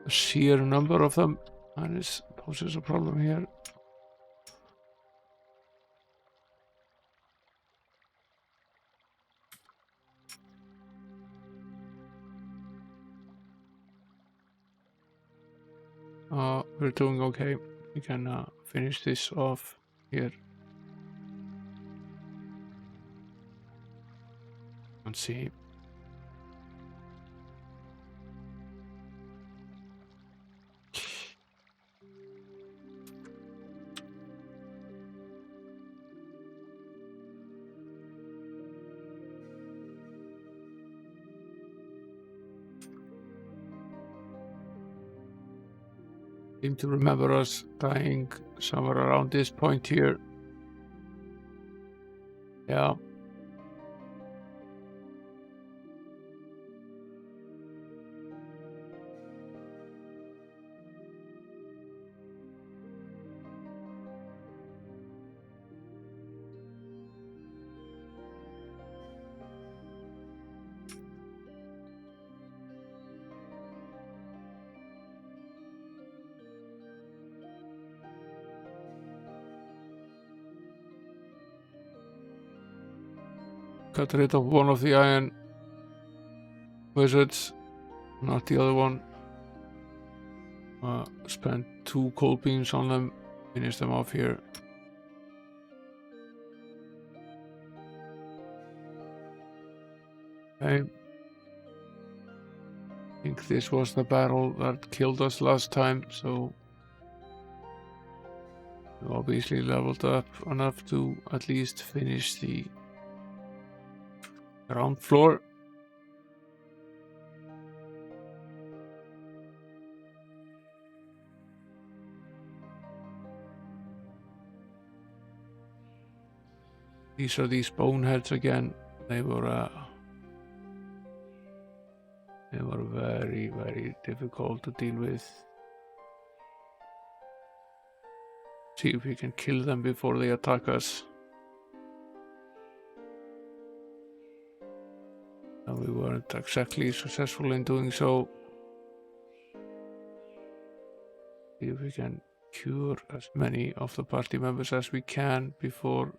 sheer number of them that poses a problem here. We're doing okay. We can finish this off here. Let's see. Seem to remember us dying somewhere around this point here. Yeah. Got rid of one of the iron wizards, not the other one. Spent 2 cold beams on them, finish them off here. Okay. I think this was the battle that killed us last time, so we obviously leveled up enough to at least finish the ground floor. These are these boneheads again. They were very, very difficult to deal with. See if we can kill them before they attack us. And we weren't exactly successful in doing so. See if we can cure as many of the party members as we can before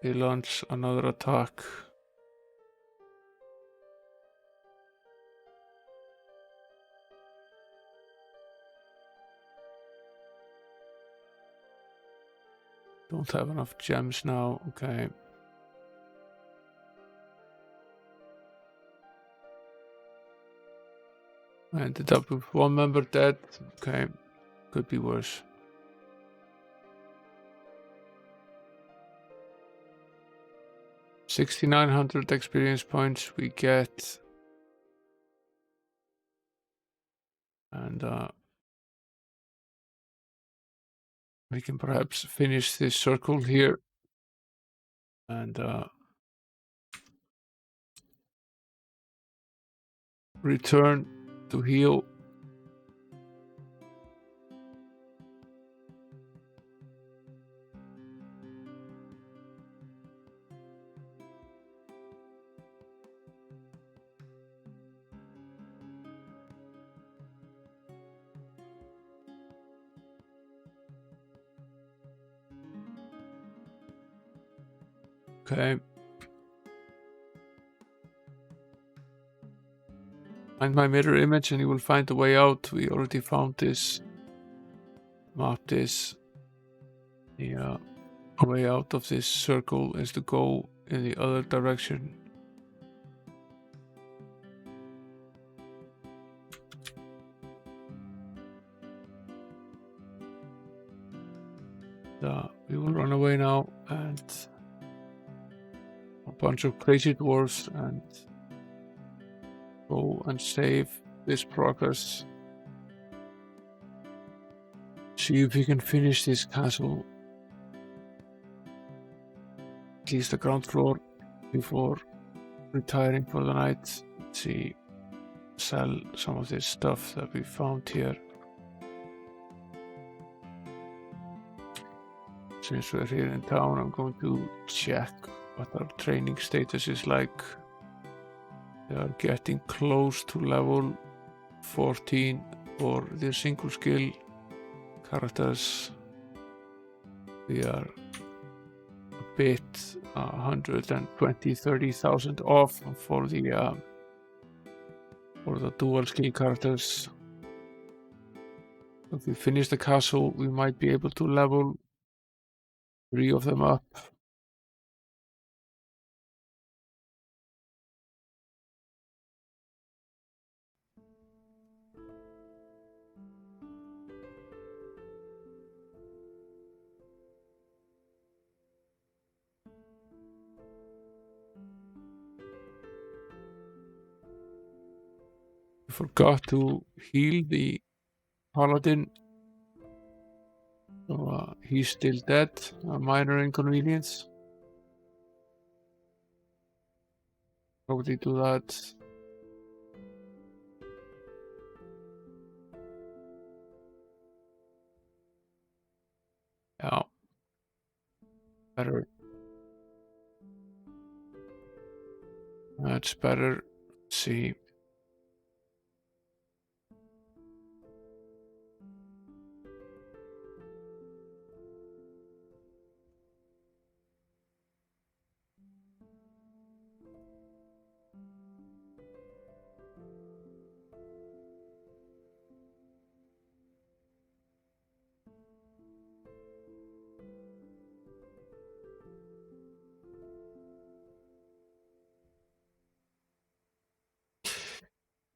they launch another attack. Don't have enough gems now, okay. I ended up with 1 member dead, okay, could be worse. $6,900 experience points we get. And we can perhaps finish this circle here and return to heal. Okay. Find my mirror image and you will find the way out. We already found this. Mapped this. The way out of this circle is to go in the other direction. We will run away now and a bunch of crazy dwarves and go and save this progress. See if we can finish this castle, at least the ground floor, before retiring for the night. Let's see, sell some of this stuff that we found here. Since we're here in town, I'm going to check what our training status is like. We are getting close to level 14 for the single skill characters. We are a bit 120,000-30,000 off for the dual skill characters. If we finish the castle, we might be able to level 3 of them up. I forgot to heal the paladin, so he's still dead, a minor inconvenience. Probably do that. Yeah, better. That's better. Let's see.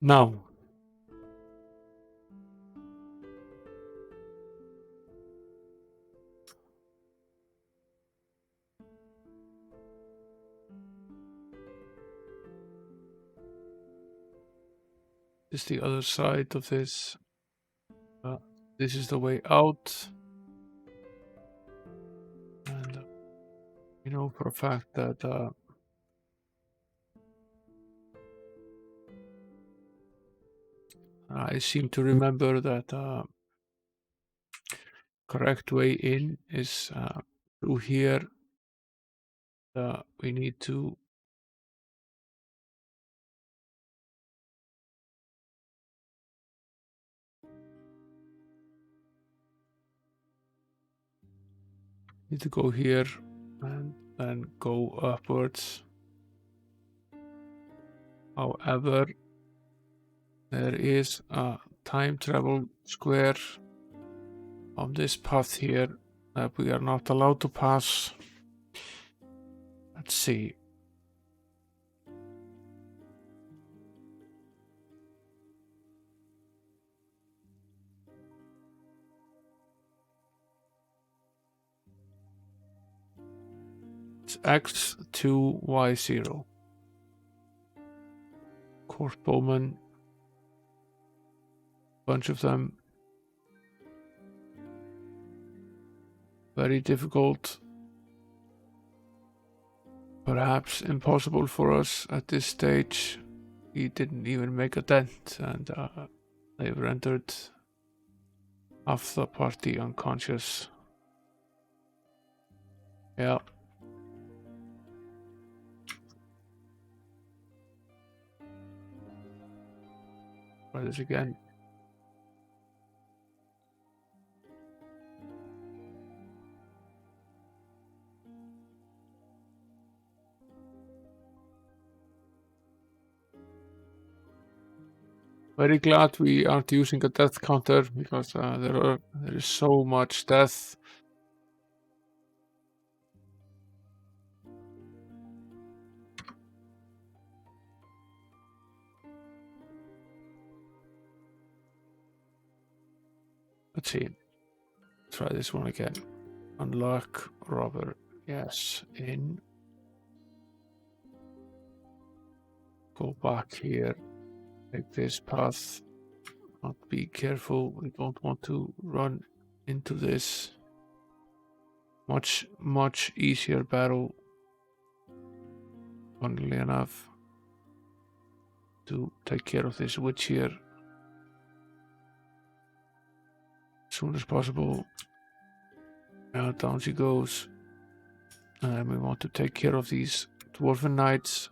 Now, this is the other side of this. This is the way out. And you know for a fact that I seem to remember that correct way in is through here. We need to go here and then go upwards. However, there is a time travel square on this path here that we are not allowed to pass. Let's see. It's X2Y0. Course bowmen. Bunch of them. Very difficult. Perhaps impossible for us at this stage. He didn't even make a dent, and they've rendered half the party unconscious. Yeah. Try this again. Very glad we aren't using a death counter because there is so much death. Let's see. Try this one again. Unlock robber. Yes, in. Go back here. Take this path. Not be careful. We don't want to run into this. Much easier battle. Funnily enough. To take care of this witch here. As soon as possible. Now down she goes. And then we want to take care of these dwarven knights.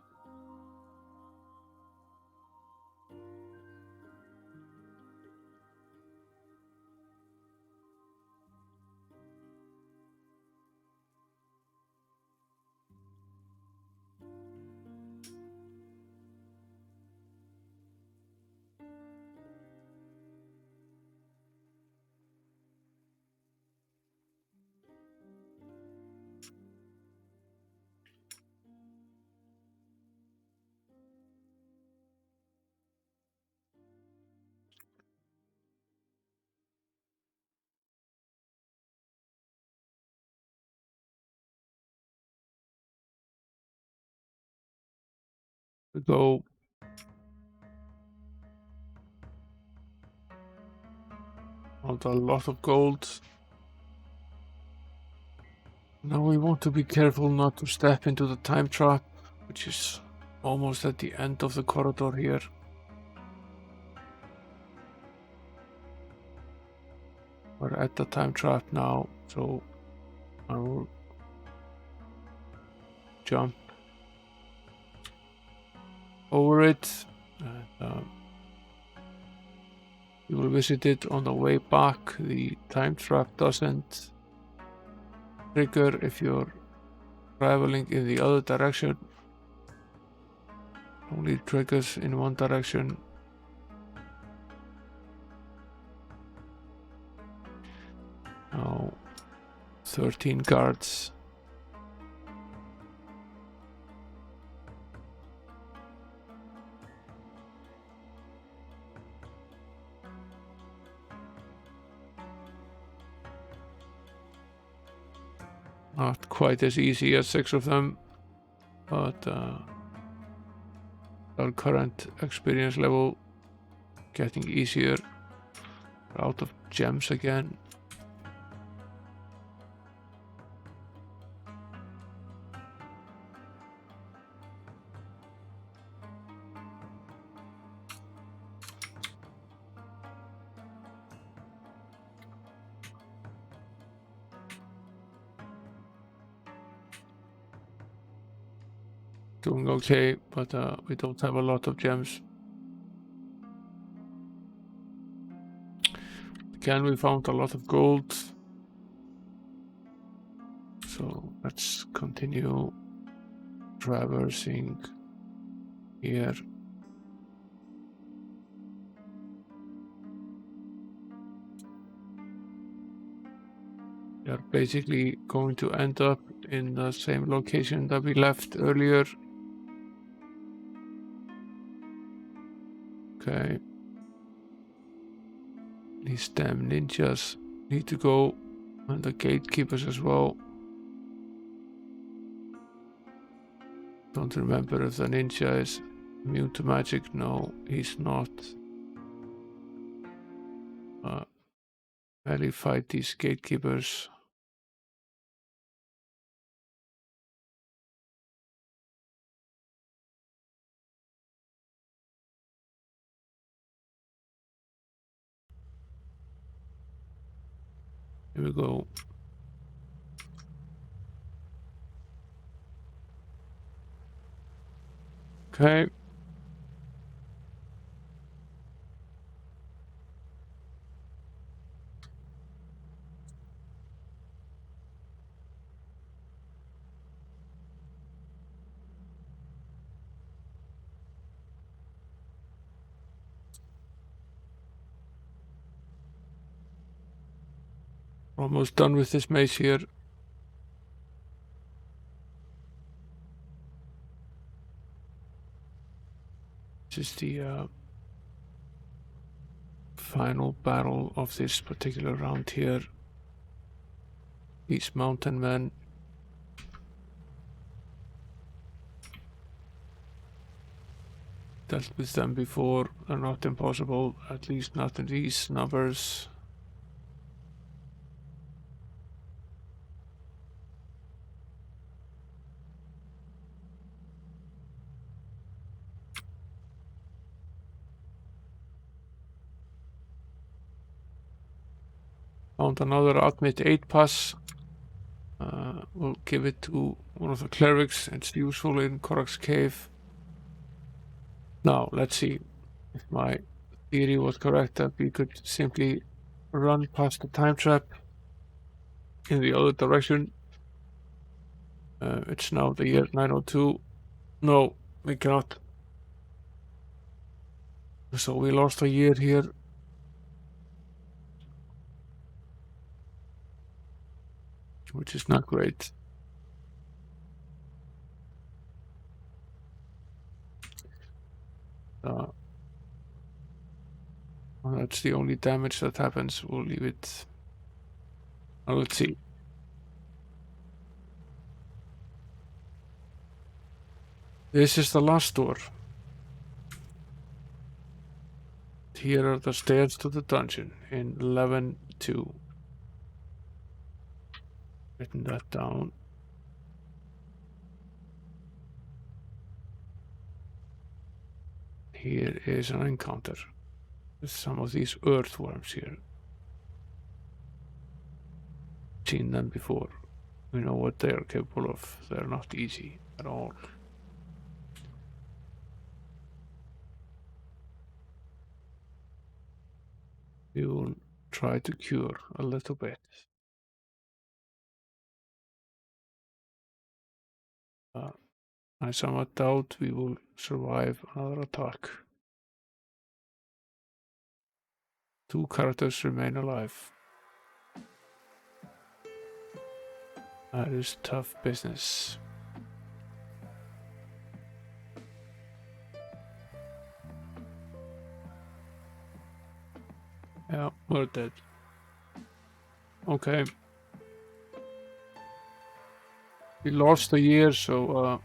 We go. Out a lot of gold. Now we want to be careful not to step into the time trap, which is almost at the end of the corridor here. We're at the time trap now, so I will jump over it. And, you will visit it on the way back. The time trap doesn't trigger if you're traveling in the other direction. Only triggers in one direction. Now 13 guards. Not quite as easy as 6 of them, but our current experience level getting easier. We're out of gems again. Doing okay, but we don't have a lot of gems. Again, we found a lot of gold. So let's continue traversing here. We are basically going to end up in the same location that we left earlier. Okay. These damn ninjas need to go, and the gatekeepers as well. Don't remember if the ninja is immune to magic. No, he's not. Melee fight these gatekeepers. Here we go. Okay. Almost done with this maze here. This is the final battle of this particular round here. These mountain men. Dealt with them before. They're not impossible, at least not in these numbers. Found another admit 8 pass. We'll give it to one of the clerics. It's useful in Korok's cave. Now, let's see if my theory was correct that we could simply run past the time trap in the other direction. It's now the year 902. No, we cannot. So we lost a year here. Which is not great. That's the only damage that happens. We'll leave it. Let's see. This is the last door. Here are the stairs to the dungeon in 11-2. Written that down. Here is an encounter with some of these earthworms here. Seen them before. We know what they are capable of. They're not easy at all. We will try to cure a little bit. I somewhat doubt we will survive another attack. 2 characters remain alive. That is tough business. Yeah, we're dead. Okay. We lost a year, so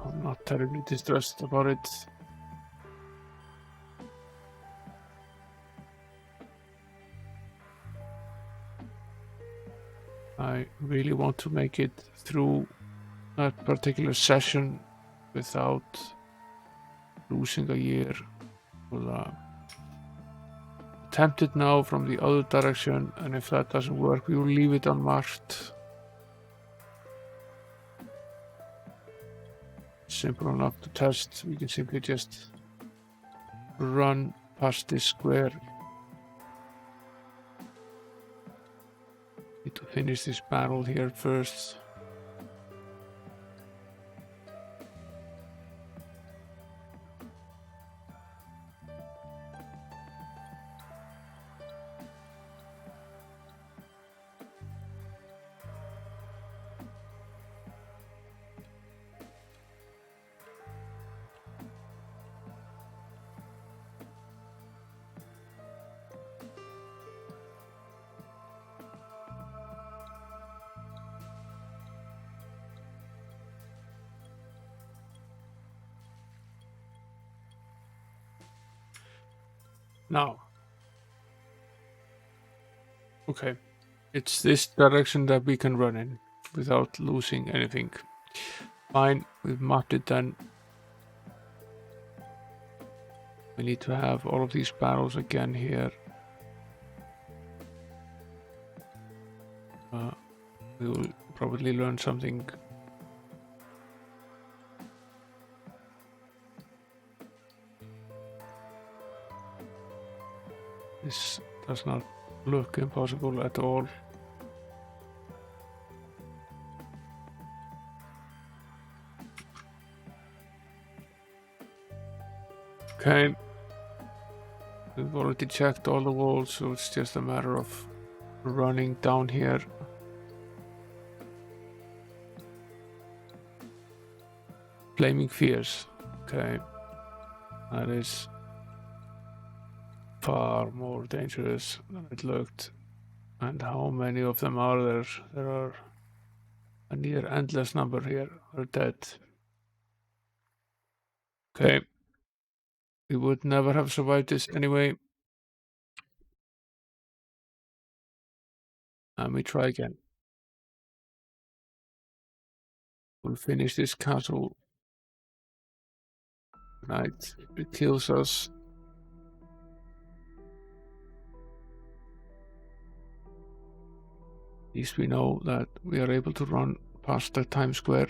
I'm not terribly distressed about it. I really want to make it through that particular session without losing a year. We'll attempt it now from the other direction, and if that doesn't work, we will leave it unmarked. Simple enough to test. We can simply just run past this square. Need to finish this battle here first. Now, okay, it's this direction that we can run in without losing anything. Fine, we've mapped it then. We need to have all of these battles again here. We will probably learn something. This does not look impossible at all. Okay. We've already checked all the walls, so it's just a matter of running down here. Flaming Fears. Okay. That is far more dangerous than it looked. And how many of them are there? There are a near endless number here are dead. Okay. We would never have survived this anyway. And we try again. We'll finish this castle. Right. It kills us. At least we know that we are able to run past the Times Square.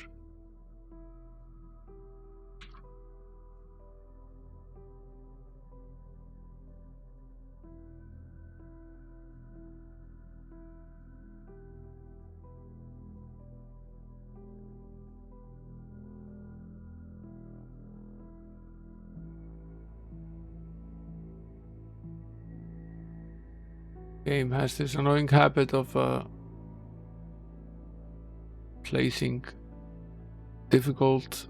Game has this annoying habit of placing difficult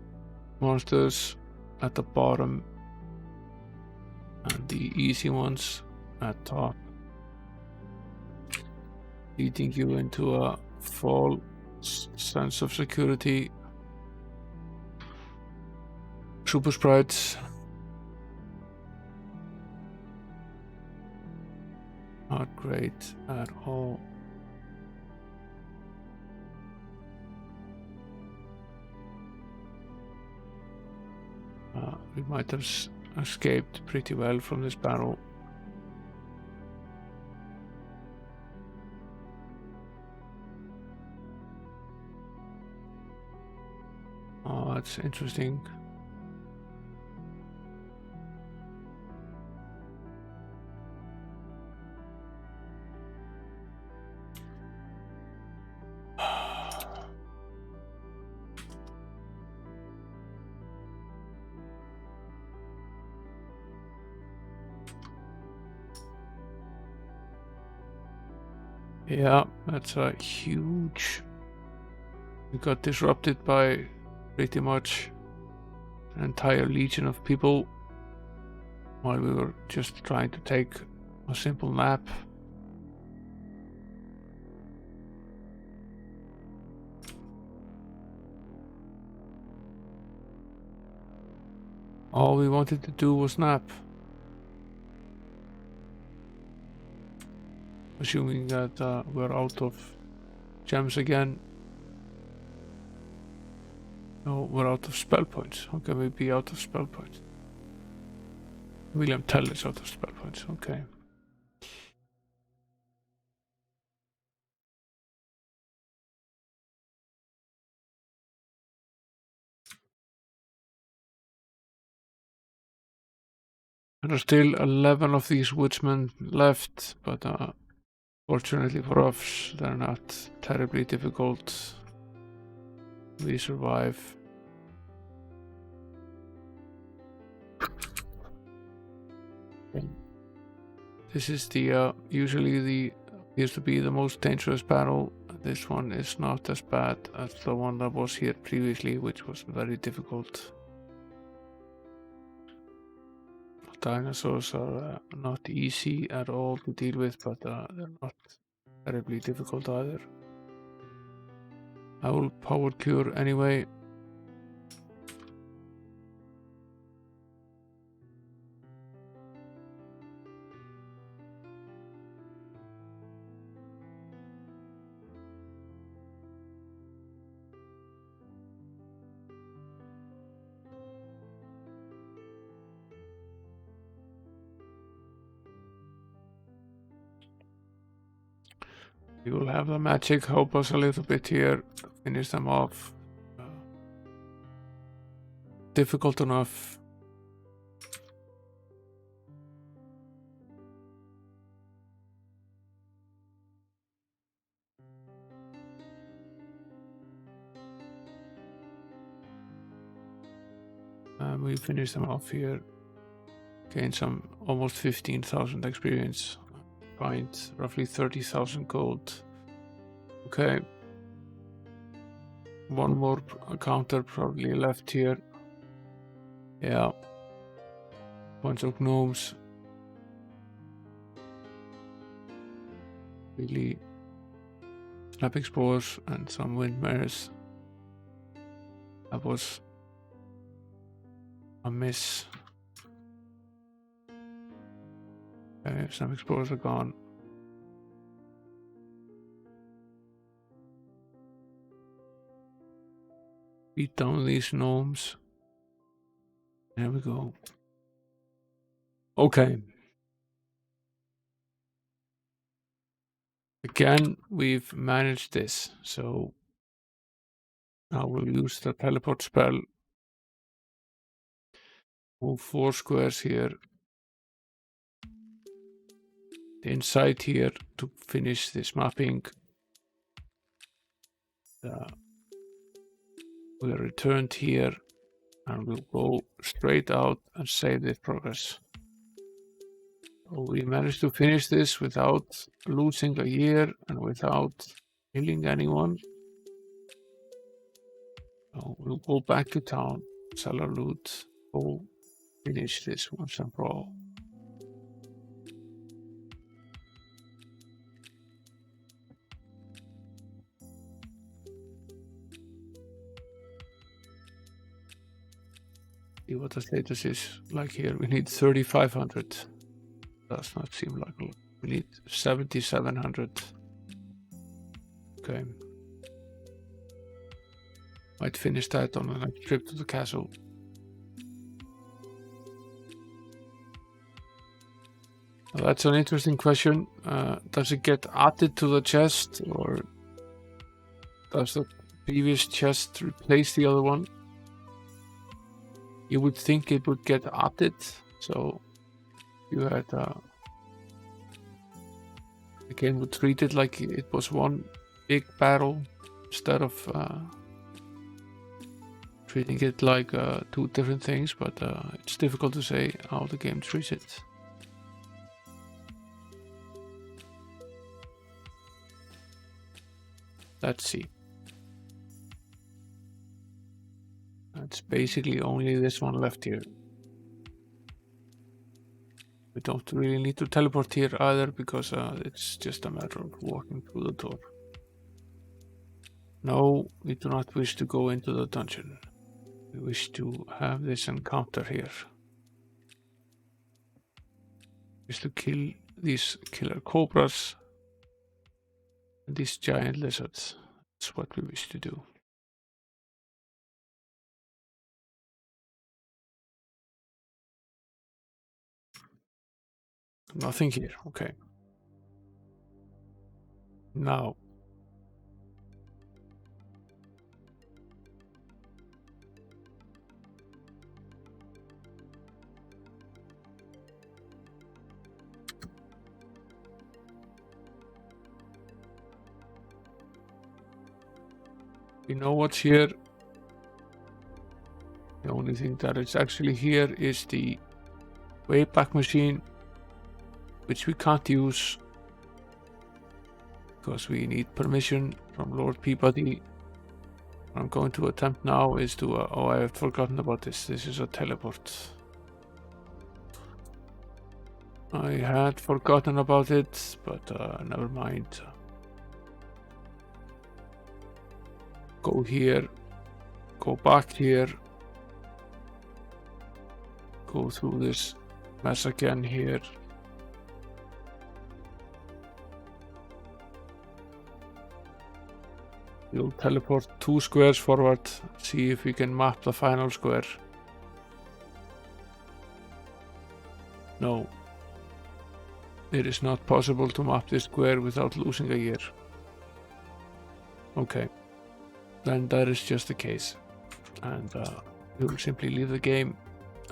monsters at the bottom and the easy ones at top, leading you into a false sense of security. Super sprites. Not great at all. We might have escaped pretty well from this battle. Oh, that's interesting. Yeah, that's a huge... We got disrupted by pretty much an entire legion of people while we were just trying to take a simple nap. All we wanted to do was nap. Assuming that we're out of gems again. No, we're out of spell points. How can we be out of spell points? William Tell is out of spell points. Okay. There are still 11 of these woodsmen left, but fortunately for us, they're not terribly difficult. We survive. This is the usually appears to be the most dangerous battle. This one is not as bad as the one that was here previously, which was very difficult. Dinosaurs are not easy at all to deal with, but they're not terribly difficult either. I will power cure anyway. We will have the magic help us a little bit here to finish them off. Difficult enough. We finish them off here. Gain some almost 15,000 experience. Find roughly 30,000 gold. Okay. One more counter probably left here. Yeah. Bunch of gnomes. really snapping spores and some windmares. That was a miss. Okay, snapping spores are gone. Beat down these gnomes. There we go. Okay. Again, we've managed this, so now we'll use the teleport spell. Move 4 squares here. Inside here to finish this mapping. We'll return here and we'll go straight out and save this progress. So we managed to finish this without losing a year and without killing anyone. So we'll go back to town, sell our loot, go finish this once and for all. See what the status is like here. We need 3,500. Does not seem like a lot. We need 7,700. Okay. Might finish that on the next trip to the castle. Well, that's an interesting question. Does it get added to the chest, or does the previous chest replace the other one? You would think it would get added, so you had the game would treat it like it was one big battle instead of treating it like 2 different things, but it's difficult to say how the game treats it. Let's see. It's basically only this one left here. We don't really need to teleport here either, because it's just a matter of walking through the door. No, we do not wish to go into the dungeon. We wish to have this encounter here. We wish to kill these killer cobras and these giant lizards. That's what we wish to do. Nothing here, okay. Now. We know what's here. The only thing that is actually here is the Wayback Machine, which we can't use because we need permission from Lord Peabody. What I'm going to attempt now is to oh, I have forgotten about this. This is a teleport. I had forgotten about it, but never mind. Go here, go back here, go through this mess again here. We'll teleport 2 squares forward, see if we can map the final square. No. It is not possible to map this square without losing a year. Okay. Then that is just the case. And we will simply leave the game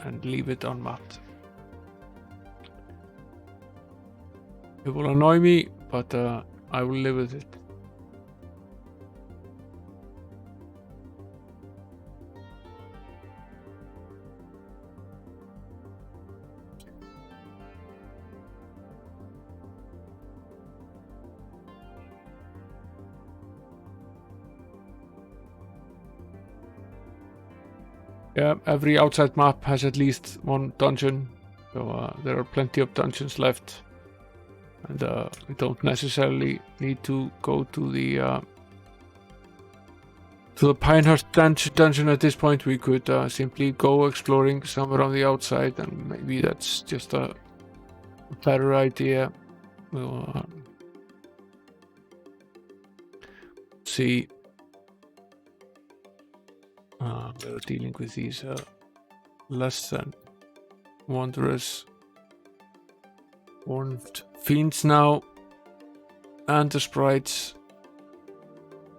and leave it unmapped. It will annoy me, but I will live with it. Yeah, every outside map has at least 1 dungeon, so there are plenty of dungeons left. And we don't necessarily need to go to the Pinehurst dungeon at this point. We could simply go exploring somewhere on the outside, and maybe that's just a better idea. We'll see. We're dealing with these less than wondrous horned fiends now, and the sprites,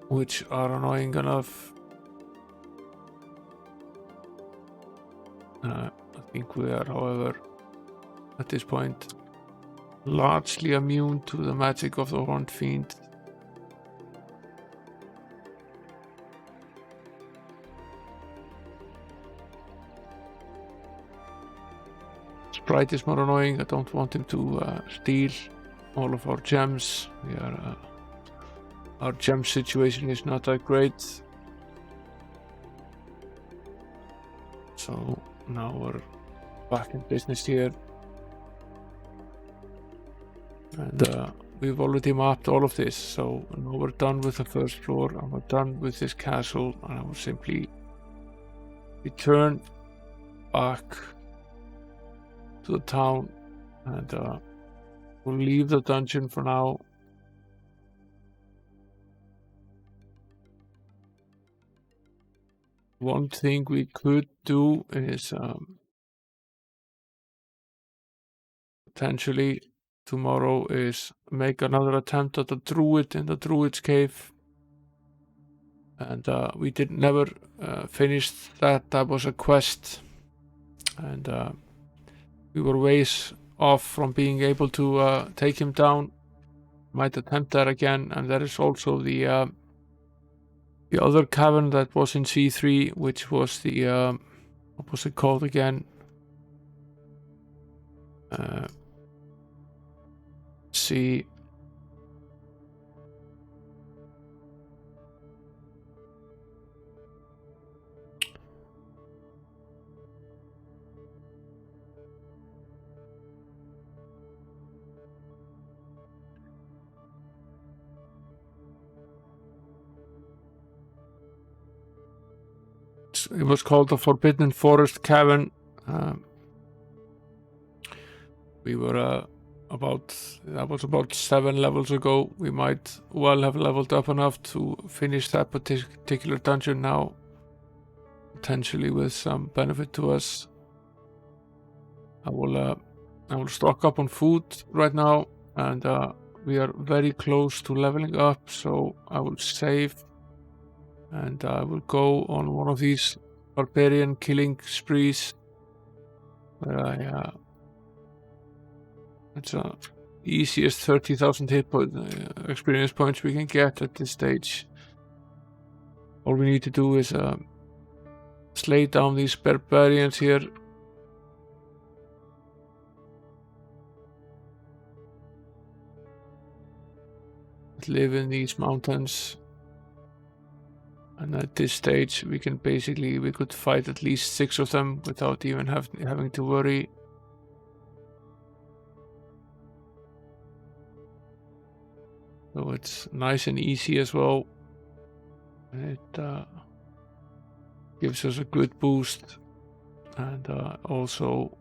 which are annoying enough. I think we are, however, at this point, largely immune to the magic of the horned fiend. Sprite is more annoying. I don't want him to steal all of our gems. Our gem situation is not that great. So now we're back in business here. And we've already mapped all of this, so now we're done with the first floor and we're done with this castle, and I will simply return back to the town, and we'll leave the dungeon for now. One thing we could do is potentially tomorrow is make another attempt at the druid in the druid's cave, and we never finished that. That was a quest, and we were ways off from being able to take him down. Might attempt that again. And there is also the other cavern that was in C3, which was the what was it called again? See. It was called the Forbidden Forest Cavern. We were that was about 7 levels ago. We might well have leveled up enough to finish that particular dungeon now, potentially with some benefit to us. I will stock up on food right now, and we are very close to leveling up, so I will save, and I will go on one of these barbarian killing sprees where it's the easiest 30,000 hit point experience points we can get at this stage. All we need to do is slay down these barbarians here. That live in these mountains. And at this stage we could fight at least 6 of them without even having to worry. So it's nice and easy as well. It gives us a good boost, and also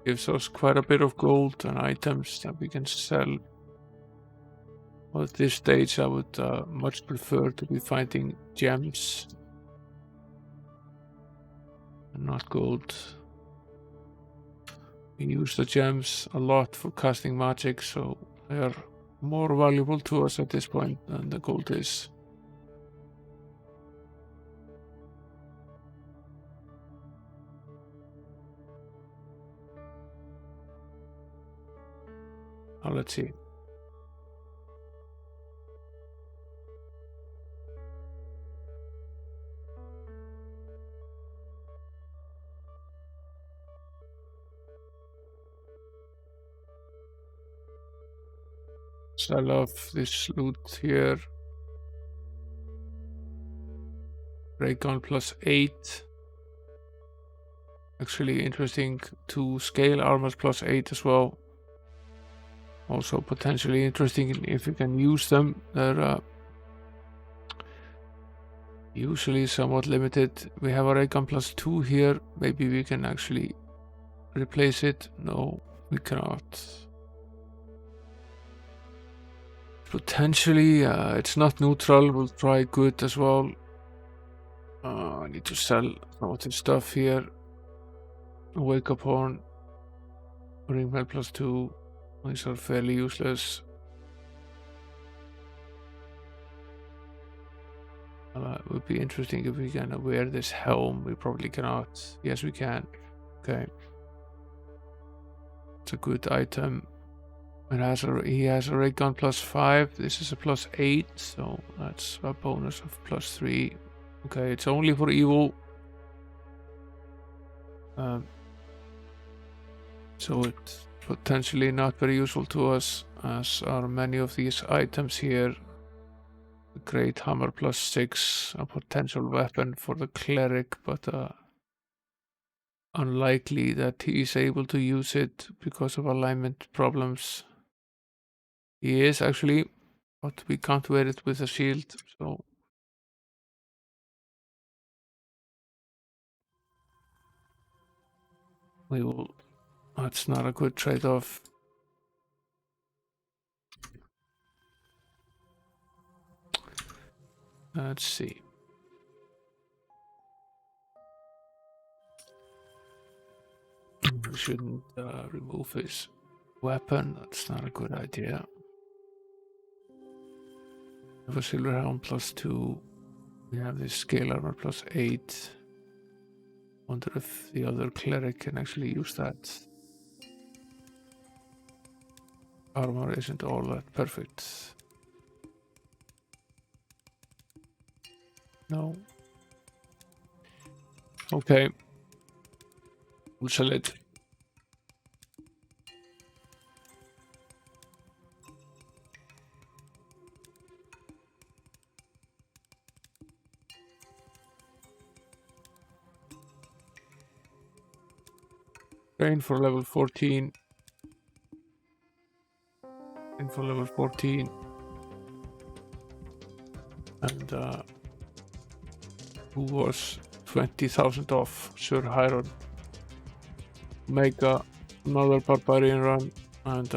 gives us quite a bit of gold and items that we can sell. Well, at this stage I would much prefer to be finding gems and not gold. We use the gems a lot for casting magic, so they are more valuable to us at this point than the gold is. Now let's see. Sell off this loot here. Break on +8. Actually interesting to scale armors +8 as well. Also potentially interesting if you can use them. They're usually somewhat limited. We have a ray gun +2 here. Maybe we can actually replace it. No, we cannot. Potentially, it's not neutral. We'll try good as well. I need to sell some of this stuff here. Wake up horn. Ring bell +2. These are fairly useless. It would be interesting if we can wear this helm. We probably cannot. Yes, we can. Okay. It's a good item. He has a ray gun +5. This is a +8, so that's a bonus of +3. Okay, it's only for evil. So it's potentially not very useful to us, as are many of these items here. The Great Hammer +6, a potential weapon for the cleric, but unlikely that he is able to use it because of alignment problems. He is actually, but we can't wear it with a shield, so we will. That's not a good trade-off. Let's see. We shouldn't remove his weapon. That's not a good idea. We have a silver helm +2. We have this scale armor +8. Wonder if the other cleric can actually use that. Armor isn't all that perfect. No. Okay. We'll sell it. Train for level 14. Train for level 14. And who was 20,000 off? Sir Hiron. Make another Barbarian run and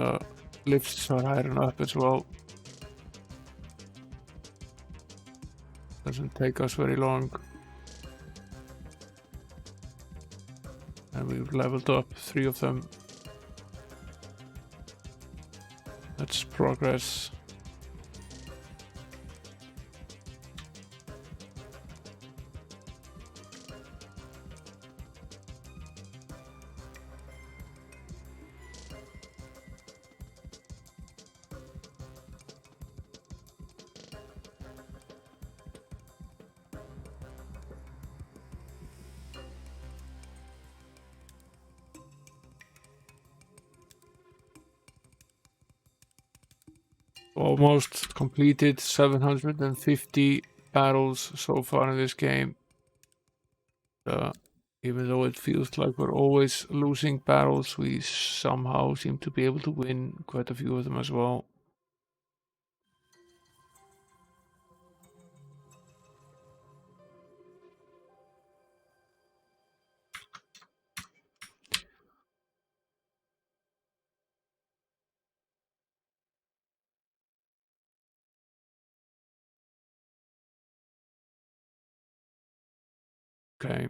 lift Sir Hiron up as well. Doesn't take us very long. And we've leveled up 3 of them. Let's progress. Almost completed 750 battles so far in this game. Even though it feels like we're always losing battles, we somehow seem to be able to win quite a few of them as well. Okay.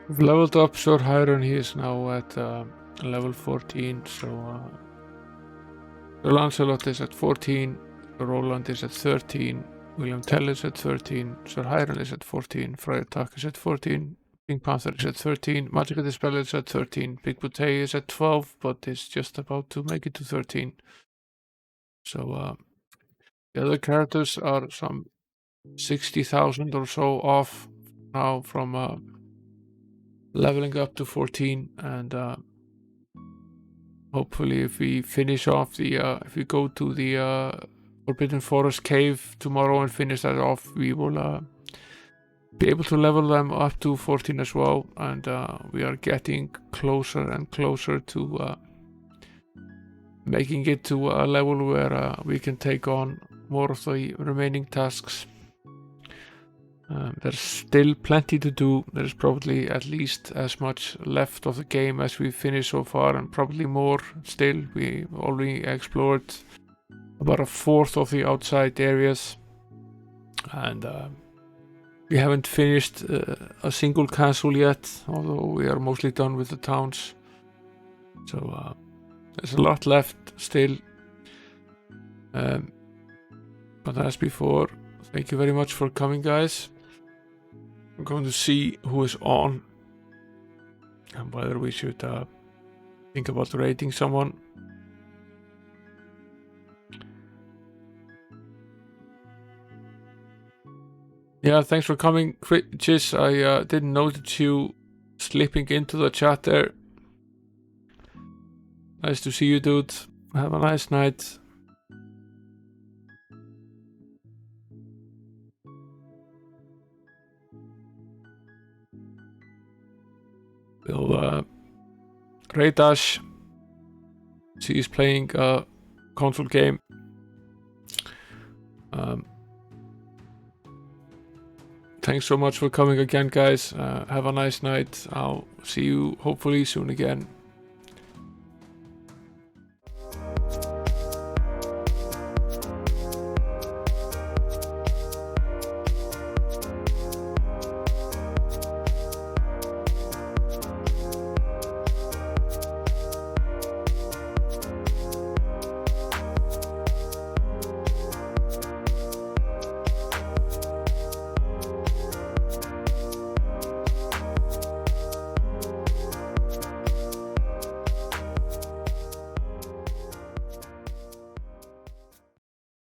We've leveled up Sir Hiron. He is now at level 14, so Sir Lancelot is at 14, Roland is at 13, William Tell is at 13, Sir Hiram is at 14, Friar Tuck is at 14, Pink Panther is at 13, Magic the Spell is at 13, Big Bouteille is at 12, but is just about to make it to 13. So the other characters are some 60,000 or so off now from leveling up to 14, and hopefully if we finish off the if we go to the Forbidden Forest cave tomorrow and finish that off, we will be able to level them up to 14 as well, and we are getting closer and closer to making it to a level where we can take on more of the remaining tasks. There's still plenty to do. There's probably at least as much left of the game as we've finished so far, and probably more still. We already explored about a fourth of the outside areas, and we haven't finished a single castle yet, although we are mostly done with the towns. So there's a lot left still. But as before, thank you very much for coming, guys. I'm going to see who is on and whether we should think about rating someone. Yeah, thanks for coming, Chis. I didn't notice you slipping into the chat there. Nice to see you, dude. Have a nice night. We'll Raydash. She's playing a console game. Thanks so much for coming again, guys. Have a nice night. I'll see you hopefully soon again.